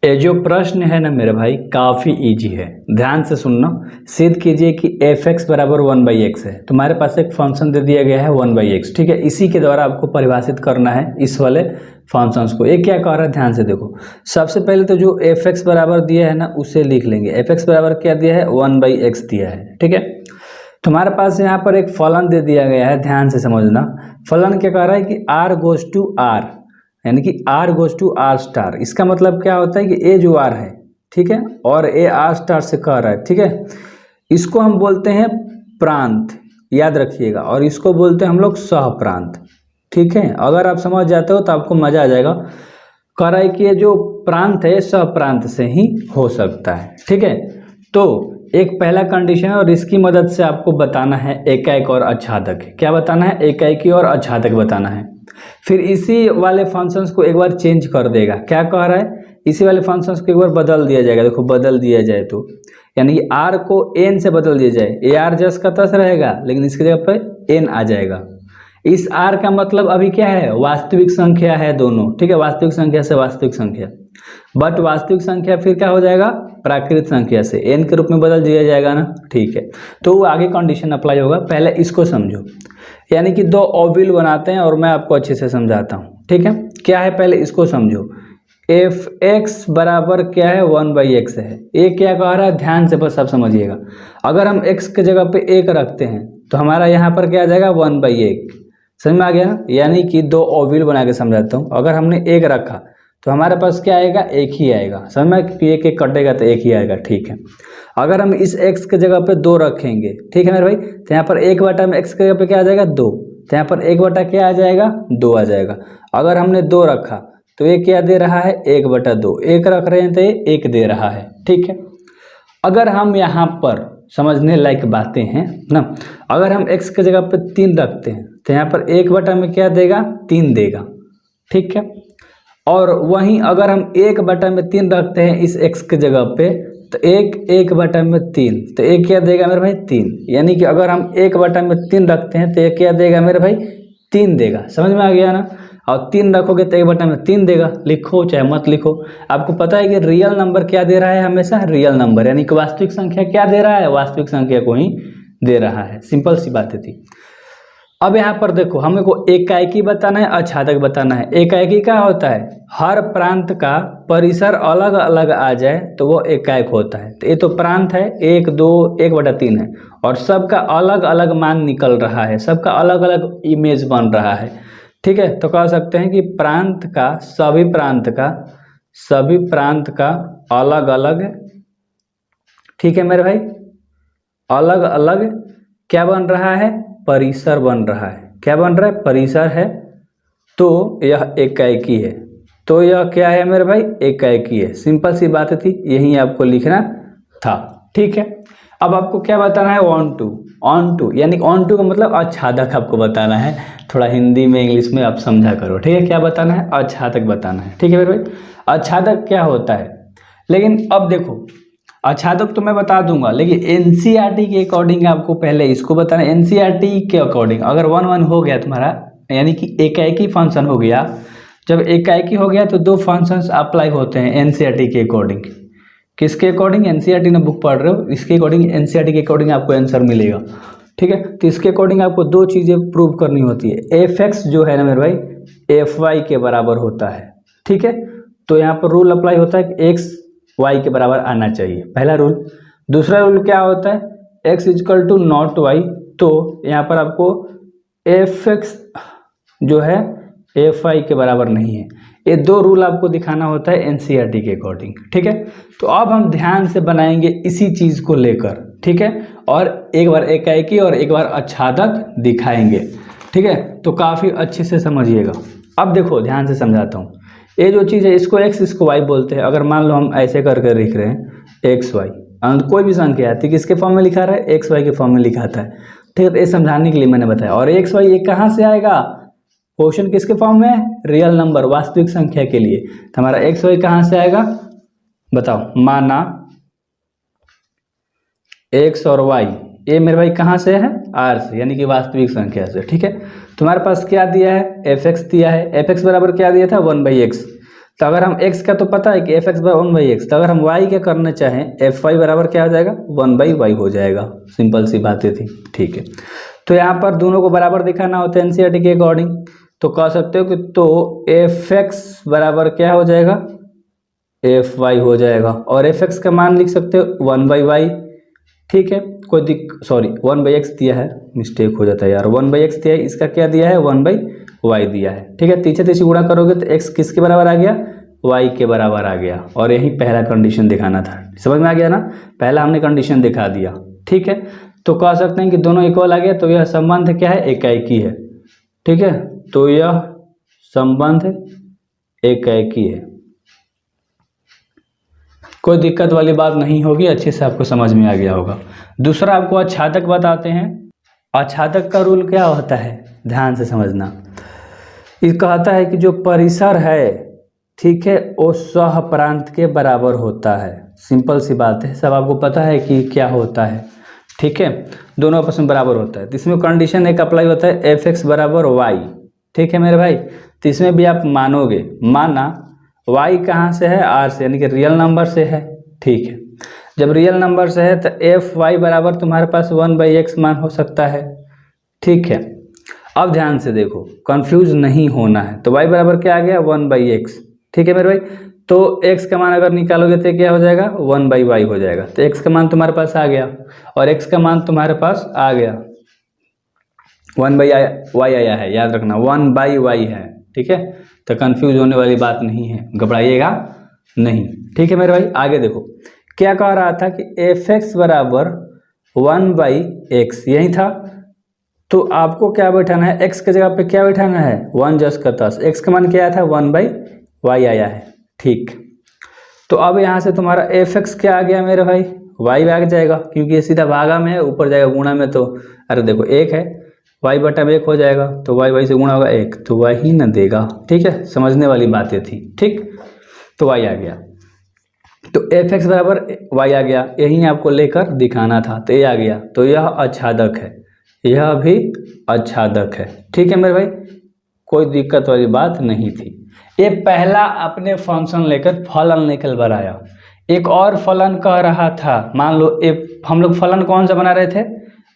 ये जो प्रश्न है ना मेरे भाई काफ़ी इजी है, ध्यान से सुनना। सिद्ध कीजिए कि एफ एक्स बराबर 1/x है। तुम्हारे पास एक फंक्शन दे दिया गया है 1/x, ठीक है। इसी के द्वारा आपको परिभाषित करना है इस वाले फंक्शंस को। ये क्या कह रहा है, ध्यान से देखो। सबसे पहले तो जो एफ एक्स बराबर दिया है ना उसे लिख लेंगे। एफ एक्स बराबर क्या दिया है, 1/x दिया है, ठीक है। तुम्हारे पास यहाँ पर एक फलन दे दिया गया है, ध्यान से समझना। फलन क्या कह रहा है कि r गोज टू r, यानी कि r goes to r star. इसका मतलब क्या होता है कि ए जो r है, ठीक है, और ए r स्टार से कह रहा है, ठीक है। इसको हम बोलते हैं प्रांत, याद रखिएगा, और इसको बोलते हैं हम लोग सह प्रांत, ठीक है। अगर आप समझ जाते हो तो आपको मजा आ जाएगा। कह रहा है कि ये जो प्रांत है सह प्रांत से ही हो सकता है, ठीक है। तो एक पहला कंडीशन है और इसकी मदद से आपको बताना है एकाएक और आच्छादक। क्या बताना है, एकाएकी और आच्छादक बताना है। फिर इसी वाले फंक्शंस को एक बार चेंज कर देगा। क्या कह रहा है, इसी वाले फंक्शंस को एक बार बदल दिया जाएगा। देखो बदल दिया जाए तो यानी कि r को n से बदल दिया जाए, ए आर जस का तस रहेगा लेकिन इसकी जगह पर n आ जाएगा। इस r का मतलब अभी क्या है, वास्तविक संख्या है दोनों, ठीक है। वास्तविक संख्या से वास्तविक संख्या, बट वास्तविक संख्या फिर क्या हो जाएगा, प्राकृत संख्या से n के रूप में बदल दिया जाएगा ना, ठीक है। तो वो आगे कंडीशन अप्लाई होगा, पहले इसको समझो। यानी कि दो ओविल बनाते हैं और मैं आपको अच्छे से समझाता हूँ, ठीक है। क्या है, पहले इसको समझो। एफ एक्स बराबर क्या है, 1/x है। ये क्या कह रहा है, ध्यान से बस आप समझिएगा। अगर हम x के जगह पे 1 रखते हैं तो हमारा यहाँ पर क्या आ जाएगा, 1/1। समझ में आ गया ना। यानी कि दो ओविल बना के समझाता हूँ। अगर हमने 1 रखा तो हमारे पास क्या आएगा, 1 ही आएगा। समझ में, क्योंकि 1 कटेगा तो 1 ही आएगा, ठीक है। अगर हम इस x के जगह पे 2 रखेंगे, ठीक है मेरे भाई, तो यहाँ पर 1 में x के जगह पे क्या आ जाएगा, 2। तो यहाँ पर 1 क्या आ जाएगा, 2 आ जाएगा। अगर हमने 2 रखा तो ये क्या दे रहा है, 1/2। 1 रख रहे हैं तो ये 1 दे रहा है, ठीक है। अगर हम यहाँ पर समझने लायक बातें हैं ना, अगर हम x के जगह पे 3 रखते हैं तो यहाँ पर 1 में क्या देगा, 3 देगा, ठीक है। और वहीं अगर हम 1/3 रखते हैं इस x के जगह पे तो 1/3, तो एक क्या देगा मेरे भाई, 3। यानी कि अगर हम 1/3 रखते हैं तो ये क्या देगा मेरे भाई, 3 देगा। समझ में आ गया ना। और 3 रखोगे तो 1/3 देगा। लिखो चाहे मत लिखो, आपको पता है कि रियल नंबर क्या दे रहा है, हमेशा रियल नंबर, यानी कि वास्तविक संख्या क्या दे रहा है, वास्तविक संख्या को ही दे रहा है। सिंपल सी बातें थी। अब यहाँ पर देखो, हमें को एकाएकी बताना है, आच्छादक बताना है। एकाएकी क्या होता है, हर प्रांत का परिसर अलग अलग आ जाए तो वो एकाएक होता है। तो ये तो प्रांत है 1, 2, 1/3 है और सबका अलग अलग मान निकल रहा है, सबका अलग अलग इमेज बन रहा है, ठीक है। तो कह सकते हैं कि प्रांत का सभी प्रांत का अलग अलग, ठीक है मेरे भाई, अलग अलग क्या बन रहा है, परिसर बन रहा है। क्या बन रहा है, परिसर है। तो यह एकाएकी है। तो यह क्या है मेरे भाई, एकाएकी है। सिंपल सी बात थी, यही आपको लिखना था, ठीक है। अब आपको क्या बताना है, ऑन टू, यानी ऑन टू का मतलब आच्छादक आपको बताना है। थोड़ा हिंदी में इंग्लिश में आप समझा करो, ठीक है। क्या बताना है, आच्छादक बताना है, ठीक है मेरे भाई। आच्छादक क्या होता है, लेकिन अब देखो, आच्छादक तो मैं बता दूंगा, लेकिन एनसीईआरटी के अकॉर्डिंग आपको पहले इसको बताना है। एनसीईआरटी के अकॉर्डिंग अगर 1 हो गया तुम्हारा, यानी कि एकाएकी फंक्शन हो गया। जब एकाएकी हो गया तो 2 फंक्शंस अप्लाई होते हैं एनसीईआरटी के अकॉर्डिंग। किसके अकॉर्डिंग, एनसीईआरटी ने बुक पढ़ रहे हो, इसके अकॉर्डिंग, एनसीईआरटी के अकॉर्डिंग आपको आंसर मिलेगा, ठीक है। तो इसके अकॉर्डिंग आपको 2 चीज़ें प्रूव करनी होती है। एफ एक्स जो है ना मेरे भाई, एफ वाई के बराबर होता है, ठीक है। तो यहाँ पर रूल अप्लाई होता है कि एक्स वाई के बराबर आना चाहिए, पहला रूल। दूसरा रूल क्या होता है, x equal to not y. तो यहाँ पर आपको एफ एक्स जो है एफ वाई के बराबर नहीं है। ये 2 रूल आपको दिखाना होता है एनसीईआरटी के अकॉर्डिंग, ठीक है। तो अब हम ध्यान से बनाएंगे इसी चीज़ को लेकर, ठीक है। और एक बार एकाएकी और एक बार आच्छादक दिखाएंगे, ठीक है। तो काफ़ी अच्छे से समझिएगा। अब देखो ध्यान से समझाता हूँ। ये जो चीज़ है इसको x, इसको y बोलते हैं। अगर मान लो हम ऐसे करके लिख रहे हैं x y, कोई भी संख्या आती है किसके फॉर्म में लिखा रहा है, x y के फॉर्म में लिखाता है, ठीक है। तो ये समझाने के लिए मैंने बताया। और x y ये कहाँ से आएगा, क्वेश्चन किसके फॉर्म में है, रियल नंबर, वास्तविक संख्या के लिए। तो हमारा x y कहाँ से आएगा, बताओ। माना x और y ये मेरे भाई कहाँ से है, r से, यानी कि वास्तविक संख्या से, ठीक है। तुम्हारे पास क्या दिया है, एफ एक्स दिया है। एफ एक्स बराबर क्या दिया था, 1/x। तो अगर हम x का तो पता है कि fx बाय 1/x, तो अगर हम y के करना चाहें fy बराबर क्या हो जाएगा 1/y हो जाएगा। सिंपल सी बातें थी, ठीक है। तो यहाँ पर दोनों को बराबर दिखाना होता है एनसीईआरटी के अकॉर्डिंग, तो कह सकते हो कि तो fx बराबर क्या हो जाएगा fy हो जाएगा, और fx का मान लिख सकते हो 1/y, ठीक है। कोई सॉरी 1/x दिया है, मिस्टेक हो जाता है यार, 1/x दिया है, इसका क्या दिया है 1/y दिया है, ठीक है। तीसरे तीसरी गुणा करोगे तो x किसके बराबर आ गया y के बराबर आ गया, और यही पहला कंडीशन दिखाना था। समझ में आ गया ना, पहला हमने कंडीशन दिखा दिया, ठीक है। तो कह सकते हैं कि दोनों इक्वल आ गया, तो यह संबंध क्या है एकाएकी है, ठीक है। तो यह संबंध एकाएकी है, कोई दिक्कत वाली बात नहीं होगी, अच्छे से आपको समझ में आ गया होगा। दूसरा आपको आच्छादक बताते हैं। आच्छादक का रूल क्या होता है, ध्यान से समझना। ये कहता है कि जो परिसर है, ठीक है, वो सह प्रांत के बराबर होता है। सिंपल सी बात है, सब आपको पता है कि क्या होता है, ठीक है। दोनों आपस में बराबर होता है, तो इसमें कंडीशन एक अप्लाई होता है fx बराबर y, ठीक है मेरे भाई। तो इसमें भी आप मानोगे, माना y कहाँ से है r से, यानी कि रियल नंबर से है, ठीक है। जब रियल नंबर से है तो fy बराबर तुम्हारे पास 1/x मान हो सकता है, ठीक है। अब ध्यान से देखो, कंफ्यूज नहीं होना है। तो y बराबर क्या आ गया 1/x, ठीक है मेरे भाई। तो x का मान अगर निकालोगे तो क्या हो जाएगा 1/y हो जाएगा। तो x का मान तुम्हारे पास आ गया, और x का मान तुम्हारे पास आ गया 1/y आया है, याद रखना 1/y है, ठीक है। तो कंफ्यूज होने वाली बात नहीं है, घबराइएगा नहीं, ठीक है मेरे भाई। आगे देखो क्या कह रहा था कि fx बराबर 1/x, यही था। तो आपको क्या बैठाना है, x के जगह पे क्या बैठाना है 1 जस का तस, x का मान क्या आया था 1/y आया है, ठीक। तो अब यहाँ से तुम्हारा fx क्या आ गया मेरे भाई y आ जाएगा, क्योंकि ये सीधा भागा में है, ऊपर जाएगा गुणा में, तो अरे देखो 1 है, y बटा में 1 हो जाएगा, तो y से गुणा होगा 1, तो y ही न देगा, ठीक है। समझने वाली बातें थी, ठीक। तो y आ गया, तो fx बराबर y आ गया, यही आपको लेकर दिखाना था, तो ये आ गया। तो यह आच्छादक है, यह भी आच्छादक है, ठीक है मेरे भाई, कोई दिक्कत वाली बात नहीं थी। ये पहला अपने फंक्शन लेकर फलन निकल कर आया। एक और फलन कह रहा था, मान लो हम लोग फलन कौन सा बना रहे थे,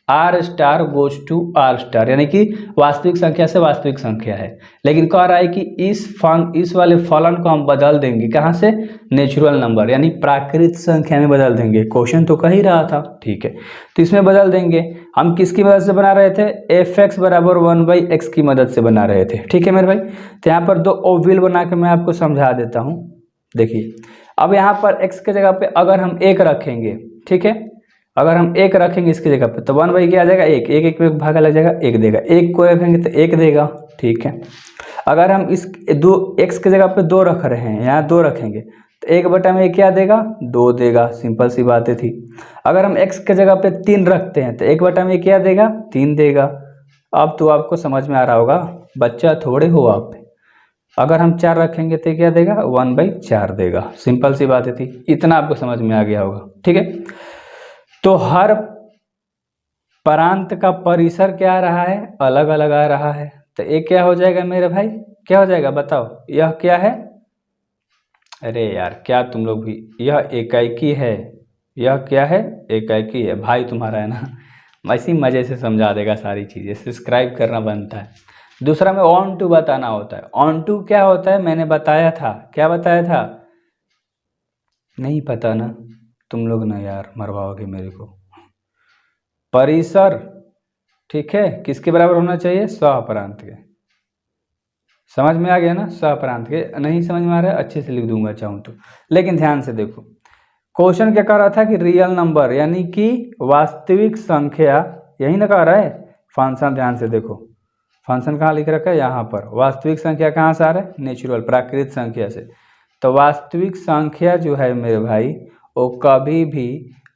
r star goes to r star, यानी कि वास्तविक संख्या से वास्तविक संख्या है। लेकिन कह रहा है कि इस वाले फलन को हम बदल देंगे, कहाँ से, नेचुरल नंबर यानी प्राकृत संख्या में बदल देंगे। क्वेश्चन तो कह ही रहा था, ठीक है। तो इसमें बदल देंगे, हम किसकी मदद से बना रहे थे, fx बराबर 1/x की मदद से बना रहे थे, ठीक है मेरे भाई। तो यहाँ पर दो ओविल बना के मैं आपको समझा देता हूँ। देखिए अब यहाँ पर x के जगह पे अगर हम 1 रखेंगे, ठीक है, अगर हम 1 रखेंगे इसकी जगह पे, तो 1/, क्या आ जाएगा 1, 1 में भागा लग जाएगा 1 देगा, 1 को रखेंगे तो 1 देगा, ठीक है। अगर हम इस x के जगह पे 2 रख रहे हैं, यहाँ 2 रखेंगे तो 1 बटा में क्या देगा 2 देगा, सिंपल सी बातें थी। अगर हम x के जगह पे 3 रखते हैं तो 1 बटा में क्या देगा 3 देगा। अब तो आपको समझ में आ रहा होगा, बच्चा थोड़े हो आप। अगर हम 4 रखेंगे तो क्या देगा 1/4 देगा, सिंपल सी बातें थी, इतना आपको समझ में आ गया होगा, ठीक है। तो हर प्रांत का परिसर क्या आ रहा है, अलग अलग आ रहा है। तो एक क्या हो जाएगा मेरे भाई, क्या हो जाएगा बताओ, यह क्या है, अरे यार क्या तुम लोग भी, यह एकाएकी है, यह क्या है एकाएकी है, भाई तुम्हारा है ना, ऐसी मज़े से समझा देगा सारी चीज़ें, सब्सक्राइब करना बनता है। दूसरा में ऑन टू बताना होता है। ऑन टू क्या होता है मैंने बताया था, क्या बताया था, नहीं पता ना, तुम लोग ना यार मरवाओगे मेरे को। परिसर, ठीक है, किसके बराबर होना चाहिए, सहप्रांत के। समझ में आ गया ना, सहप्रांत के। नहीं समझ में आ रहा है, अच्छे से लिख दूंगा चाहूँ तो, लेकिन ध्यान से देखो क्वेश्चन क्या कह रहा था कि रियल नंबर यानी कि वास्तविक संख्या, यही ना कह रहा है। फंक्शन ध्यान से देखो, फंक्शन कहाँ लिख रखा है, यहाँ पर। वास्तविक संख्या कहाँ से आ रहा है, नेचुरल प्राकृत संख्या से। तो वास्तविक संख्या जो है मेरे भाई वो कभी भी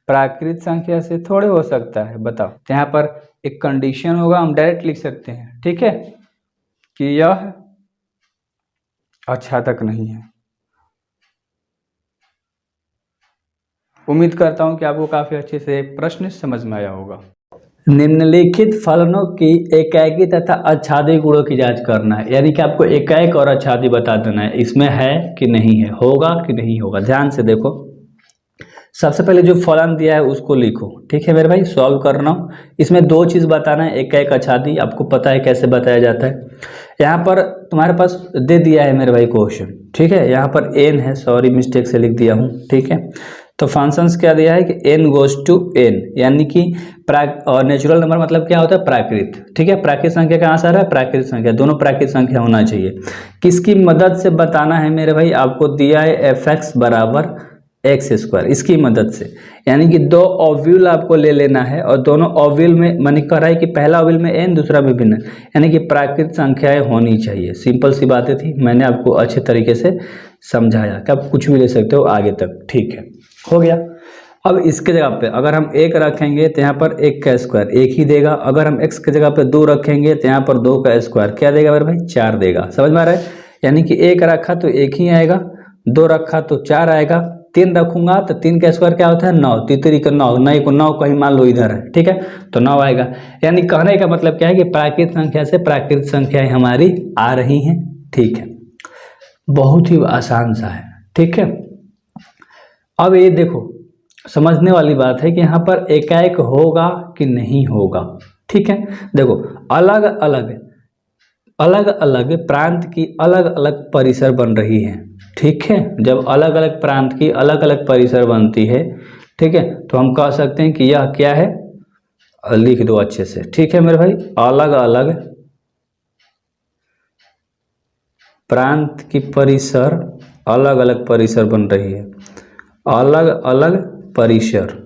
प्राकृत संख्या से थोड़े हो सकता है, बताओ। तो यहाँ पर एक कंडीशन होगा, हम डायरेक्ट लिख सकते हैं, ठीक है, कि यह आच्छादक नहीं है। उम्मीद करता हूँ कि आपको काफ़ी अच्छे से प्रश्न समझ में आया होगा। निम्नलिखित फलनों की एकाएकी तथा आच्छादी गुणों की जांच करना है, यानी कि आपको एकाएक और आच्छादी बता देना है, इसमें है कि नहीं है, होगा कि नहीं होगा। ध्यान से देखो, सबसे पहले जो फलन दिया है उसको लिखो, ठीक है मेरे भाई। सॉल्व करना, इसमें दो चीज़ बताना है, एकाएक आच्छादी, आपको पता है कैसे बताया जाता है। यहाँ पर तुम्हारे पास दे दिया है मेरे भाई क्वेश्चन, ठीक है। यहाँ पर n है, सॉरी मिस्टेक से लिख दिया हूँ, ठीक है। तो फंक्शंस क्या दिया है कि n गोज टू n, यानी कि और नेचुरल नंबर मतलब क्या होता है, प्राकृत, ठीक है। प्राकृत संख्या का आंसर है प्राकृत संख्या, दोनों प्राकृत संख्या होना चाहिए। किसकी मदद से बताना है मेरे भाई, आपको दिया है fx बराबर एक्स स्क्वायर, इसकी मदद से, यानी कि दो ओव्यूल आपको ले लेना है और दोनों ओव्यूल में मैंने कह रहा है कि पहला ओव्यूल में n, दूसरा में भिन्न, यानी कि प्राकृत संख्याएं होनी चाहिए। सिंपल सी बातें थी, मैंने आपको अच्छे तरीके से समझाया कि आप कुछ भी ले सकते हो आगे तक, ठीक है, हो गया। अब इसके जगह पे अगर हम एक रखेंगे तो यहाँ पर एक का स्क्वायर एक ही देगा, अगर हम x के जगह पे 2 रखेंगे तो यहाँ पर 2 का स्क्वायर क्या देगा मेरे भाई, 4 देगा। समझ में आ रहा है, यानी कि एक रखा तो एक ही आएगा, 2 रखा तो 4 आएगा, 3 रखूंगा तो 3 का स्क्वायर क्या होता है, 9, तीतरी का 9, नई को 9 कहीं मान लो इधर है, ठीक है, तो 9 आएगा। यानी कहने का मतलब क्या है कि प्राकृत संख्या से प्राकृत संख्याएं हमारी आ रही हैं, ठीक है। बहुत ही आसान सा है, ठीक है। अब ये देखो, समझने वाली बात है कि यहाँ पर एकाएक होगा कि नहीं होगा, ठीक है। देखो, अलग अलग प्रांत की अलग अलग परिसर बन रही है, ठीक है। जब अलग अलग प्रांत की अलग अलग परिसर बनती है, ठीक है, तो हम कह सकते हैं कि यह क्या है, लिख दो अच्छे से, ठीक है मेरे भाई। अलग अलग प्रांत की परिसर, अलग अलग परिसर बन रही है, अलग अलग परिसर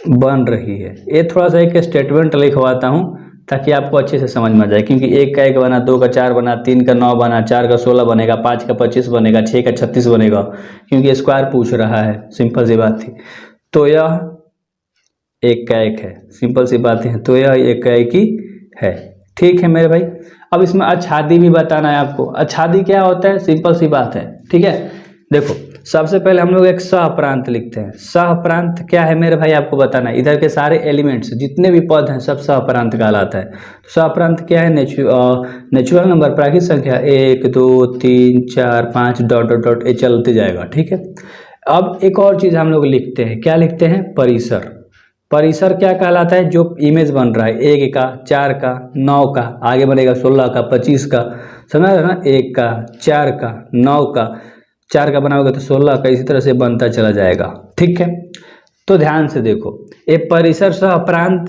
बन रही है। ये थोड़ा सा एक स्टेटमेंट लिखवाता हूँ ताकि आपको अच्छे से समझ में आ जाए, क्योंकि 1 का 1 बना, 2 का 4 बना, 3 का 9 बना, 4 का 16 बनेगा, 5 का 25 बनेगा, 6 का 36 बनेगा, क्योंकि स्क्वायर पूछ रहा है, सिंपल सी बात थी। तो यह 1 का 1 है, सिंपल सी बातें हैं, तो यह 1 का 1 ही है, ठीक है मेरे भाई। अब इसमें आच्छादी भी बताना है आपको। आच्छादी क्या होता है, सिंपल सी बात है, ठीक है। देखो, सबसे पहले हम लोग एक सह प्रांत लिखते हैं। सह प्रांत क्या है मेरे भाई, आपको बताना है। इधर के सारे एलिमेंट्स जितने भी पद हैं सब सह प्रांत कहलाता है। सह प्रांत क्या है, नेचुरल नंबर प्राकृत संख्या 1 2 3 4 5 डॉट डॉट डॉट, ये चलते जाएगा, ठीक है। अब एक और चीज हम लोग लिखते हैं, क्या लिखते हैं, परिसर। परिसर क्या कहलाता है, जो इमेज बन रहा है 1 का, 4 का, 9 का, आगे बनेगा 16 का, 25 का, समझ रहे ना, 1 का, 4 का, 9 का, 4 का बनाओगे तो 16 का, इसी तरह से बनता चला जाएगा, ठीक है। तो ध्यान से देखो, ये परिसर सह प्रांत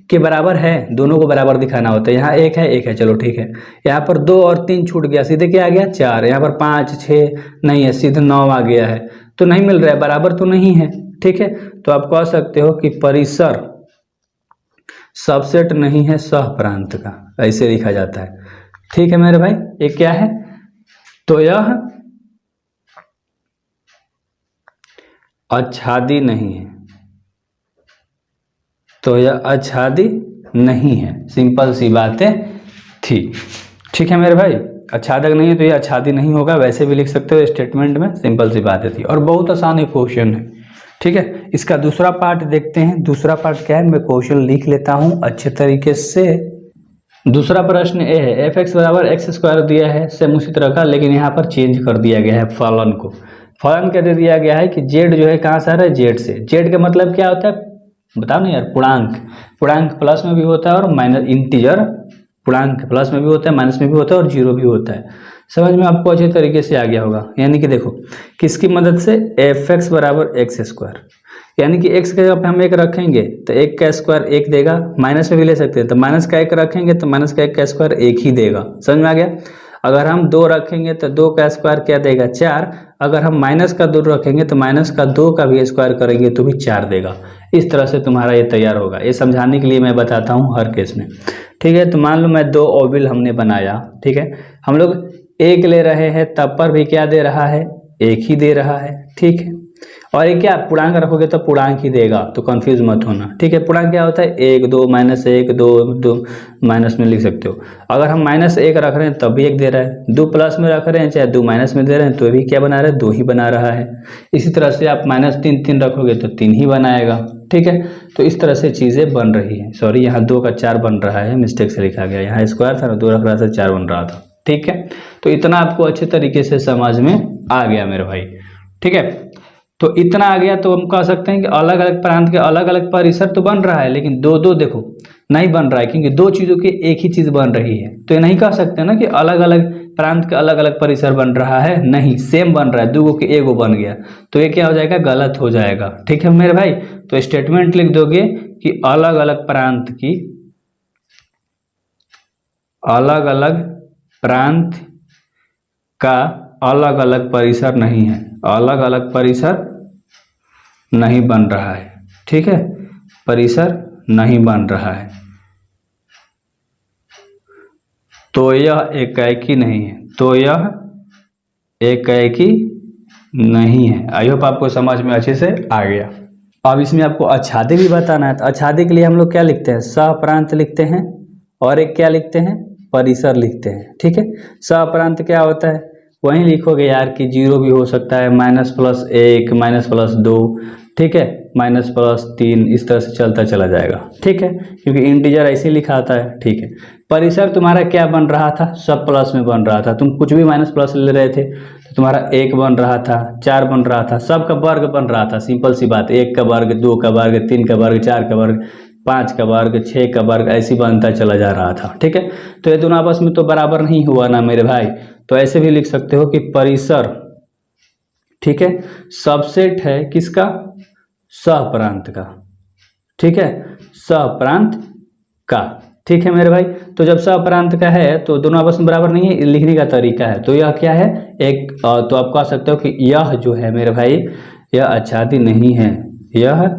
के बराबर है, दोनों को बराबर दिखाना होता है। यहाँ 1 है 1 है, चलो ठीक है। यहाँ पर 2 और 3 छूट गया, सीधे क्या आ गया, 4। यहाँ पर 5 6 नहीं है, सीधे 9 आ गया है, तो नहीं मिल रहा है, बराबर तो नहीं है, ठीक है। तो आप कह सकते हो कि परिसर सबसेट नहीं है सह प्रांत का, ऐसे लिखा जाता है, ठीक है मेरे भाई। ये क्या है, तो यह आच्छादी नहीं है, तो यह आच्छादी नहीं है, सिंपल सी बातें थी, ठीक है मेरे भाई। आच्छादक नहीं है तो यह आच्छादी नहीं होगा, वैसे भी लिख सकते हो स्टेटमेंट में, सिंपल सी बातें थी। और बहुत आसान एक क्वेश्चन है, ठीक है। इसका दूसरा पार्ट देखते हैं। दूसरा पार्ट क्या है, मैं क्वेश्चन लिख लेता हूं अच्छे तरीके से। दूसरा प्रश्न ये है, एफ एक्स बराबर एक्स स्क्वायर दिया है सेम उसी तरह का, लेकिन यहाँ पर चेंज कर दिया गया है फलन को। फलन क्या दे दिया गया है कि जेड जो है कहाँ से आ रहा है, जेड से। जेड का मतलब क्या होता है बताओ ना यार, पूर्णांक। पूर्णांक प्लस में भी होता है और माइनस, इंटीजर पूर्णांक प्लस में भी होता है, माइनस में भी होता है और जीरो भी होता है। समझ में आपको अच्छे तरीके से आ गया होगा। यानी कि देखो किसकी मदद से, एफ एक्स बराबर एक्स स्क्वायर, यानी कि x के जगह पे हम 1 रखेंगे तो 1 का स्क्वायर 1 देगा, माइनस में भी ले सकते हैं तो माइनस का 1 रखेंगे तो माइनस का 1 का स्क्वायर 1 ही देगा। समझ में आ गया। अगर हम 2 रखेंगे तो 2 का स्क्वायर क्या देगा, 4। अगर हम माइनस का 2 रखेंगे तो माइनस का 2 का भी स्क्वायर करेंगे तो भी 4 देगा। इस तरह से तुम्हारा ये तैयार होगा। ये समझाने के लिए मैं बताता हूँ हर केस में, ठीक है। तो मान लो मैं 2 ओविल हमने बनाया, ठीक है। हम लोग 1 ले रहे हैं, तब पर भी क्या दे रहा है, 1 ही दे रहा है, ठीक है। और ये क्या पूर्णांक रखोगे तो पूर्णांक ही देगा, तो कंफ्यूज मत होना, ठीक है। पूर्णांक क्या होता है, 1 2 -1 2 2 माइनस में लिख सकते हो। अगर हम -1 रख रहे हैं तब भी 1 दे रहा है, 2 प्लस में रख रहे हैं चाहे 2 माइनस में दे रहे हैं तो भी क्या बना रहा है, 2 ही बना रहा है। इसी तरह से आप -3 3 रखोगे तो 3 ही बनाएगा, ठीक है। तो इस तरह से चीज़ें बन रही हैं। सॉरी, यहाँ 2 का 4 बन रहा है, मिस्टेक से लिखा गया, यहाँ स्क्वायर था ना, 2 रख रहा था 4 बन रहा था, ठीक है। तो इतना आपको अच्छे तरीके से समझ में आ गया मेरे भाई, ठीक है। तो इतना आ गया तो हम कह सकते हैं कि अलग अलग प्रांत के अलग अलग परिसर तो बन रहा है, लेकिन दो दो देखो नहीं बन रहा है, क्योंकि दो चीज़ों की एक ही चीज़ बन रही है। तो ये नहीं कह सकते ना कि अलग अलग प्रांत का अलग अलग परिसर बन रहा है, नहीं, सेम बन रहा है, दो के एगो बन गया, तो ये क्या हो जाएगा, गलत हो जाएगा, ठीक है मेरे भाई। तो स्टेटमेंट लिख दोगे कि अलग अलग प्रांत की अलग अलग प्रांत का अलग अलग परिसर नहीं है, अलग अलग परिसर नहीं बन रहा है, ठीक है, परिसर नहीं बन रहा है, तो यह एकाएकी नहीं है, तो यह एकाएकी नहीं है। आई होप आपको समझ में अच्छे से आ गया। अब इसमें आपको आच्छादित भी बताना है, तो आच्छादित के लिए हम लोग क्या लिखते हैं, सहप्रांत लिखते हैं, और एक क्या लिखते हैं, परिसर लिखते हैं, ठीक है। सहप्रांत क्या होता है, वहीं लिखोगे यार कि 0 भी हो सकता है, -+1 -+2, ठीक है, -+3, इस तरह से चलता चला जाएगा, ठीक है, क्योंकि इंटीजर ऐसे लिखा आता है, ठीक है। परिसर तुम्हारा क्या बन रहा था, सब प्लस में बन रहा था, तुम कुछ भी माइनस प्लस ले रहे थे तो तुम्हारा 1 बन रहा था, 4 बन रहा था, सब का वर्ग बन रहा था, सिंपल सी बात, 1 का वर्ग, 2 का वर्ग, 3 का वर्ग, 4 का वर्ग, 5 का वर्ग, 6 का वर्ग, ऐसी बनता चला जा रहा था, ठीक है। तो ये दोनों आपस में तो बराबर नहीं हुआ ना मेरे भाई। तो ऐसे भी लिख सकते हो कि परिसर, ठीक है, सबसेट है किसका, सहप्रांत का, ठीक है, सहप्रांत का, ठीक है मेरे भाई। तो जब सहप्रांत का है तो दोनों आपस में बराबर नहीं है, लिखने का तरीका है। तो यह क्या है, एक तो आप कह सकते हो कि यह जो है मेरे भाई, यह आच्छादित नहीं है, यह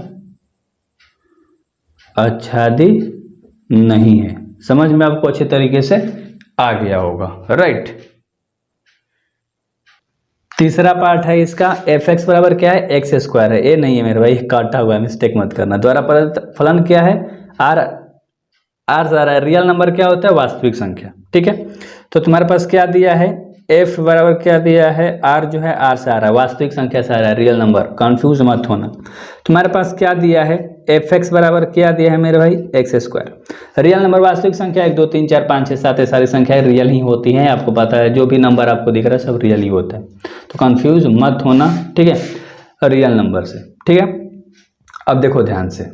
आच्छादित नहीं है। समझ में आपको अच्छे तरीके से आ गया होगा, राइट। तीसरा पार्ट है इसका, f(x) बराबर क्या है, x² है, ये नहीं है मेरे भाई, काटा हुआ है, मिस्टेक मत करना। द्वारा फलन क्या है, r आ रहा है, रियल नंबर क्या होता है, वास्तविक संख्या, ठीक है। तो तुम्हारे पास क्या दिया है, f बराबर क्या दिया है, r जो है r से आ रहा है, वास्तविक संख्या से आ रहा है, रियल नंबर, कंफ्यूज मत होना। तुम्हारे पास क्या दिया है, f(x) बराबर क्या दिया है मेरे भाई, x²। रियल नंबर वास्तविक संख्या 1 2 3 4 5 6 7 ये सारी संख्याएं रियल ही होती हैं, आपको पता है, जो भी नंबर आपको दिख रहा है सब रियल ही होता है, तो कंफ्यूज मत होना, ठीक है, रियल नंबर से, ठीक है। अब देखो ध्यान से,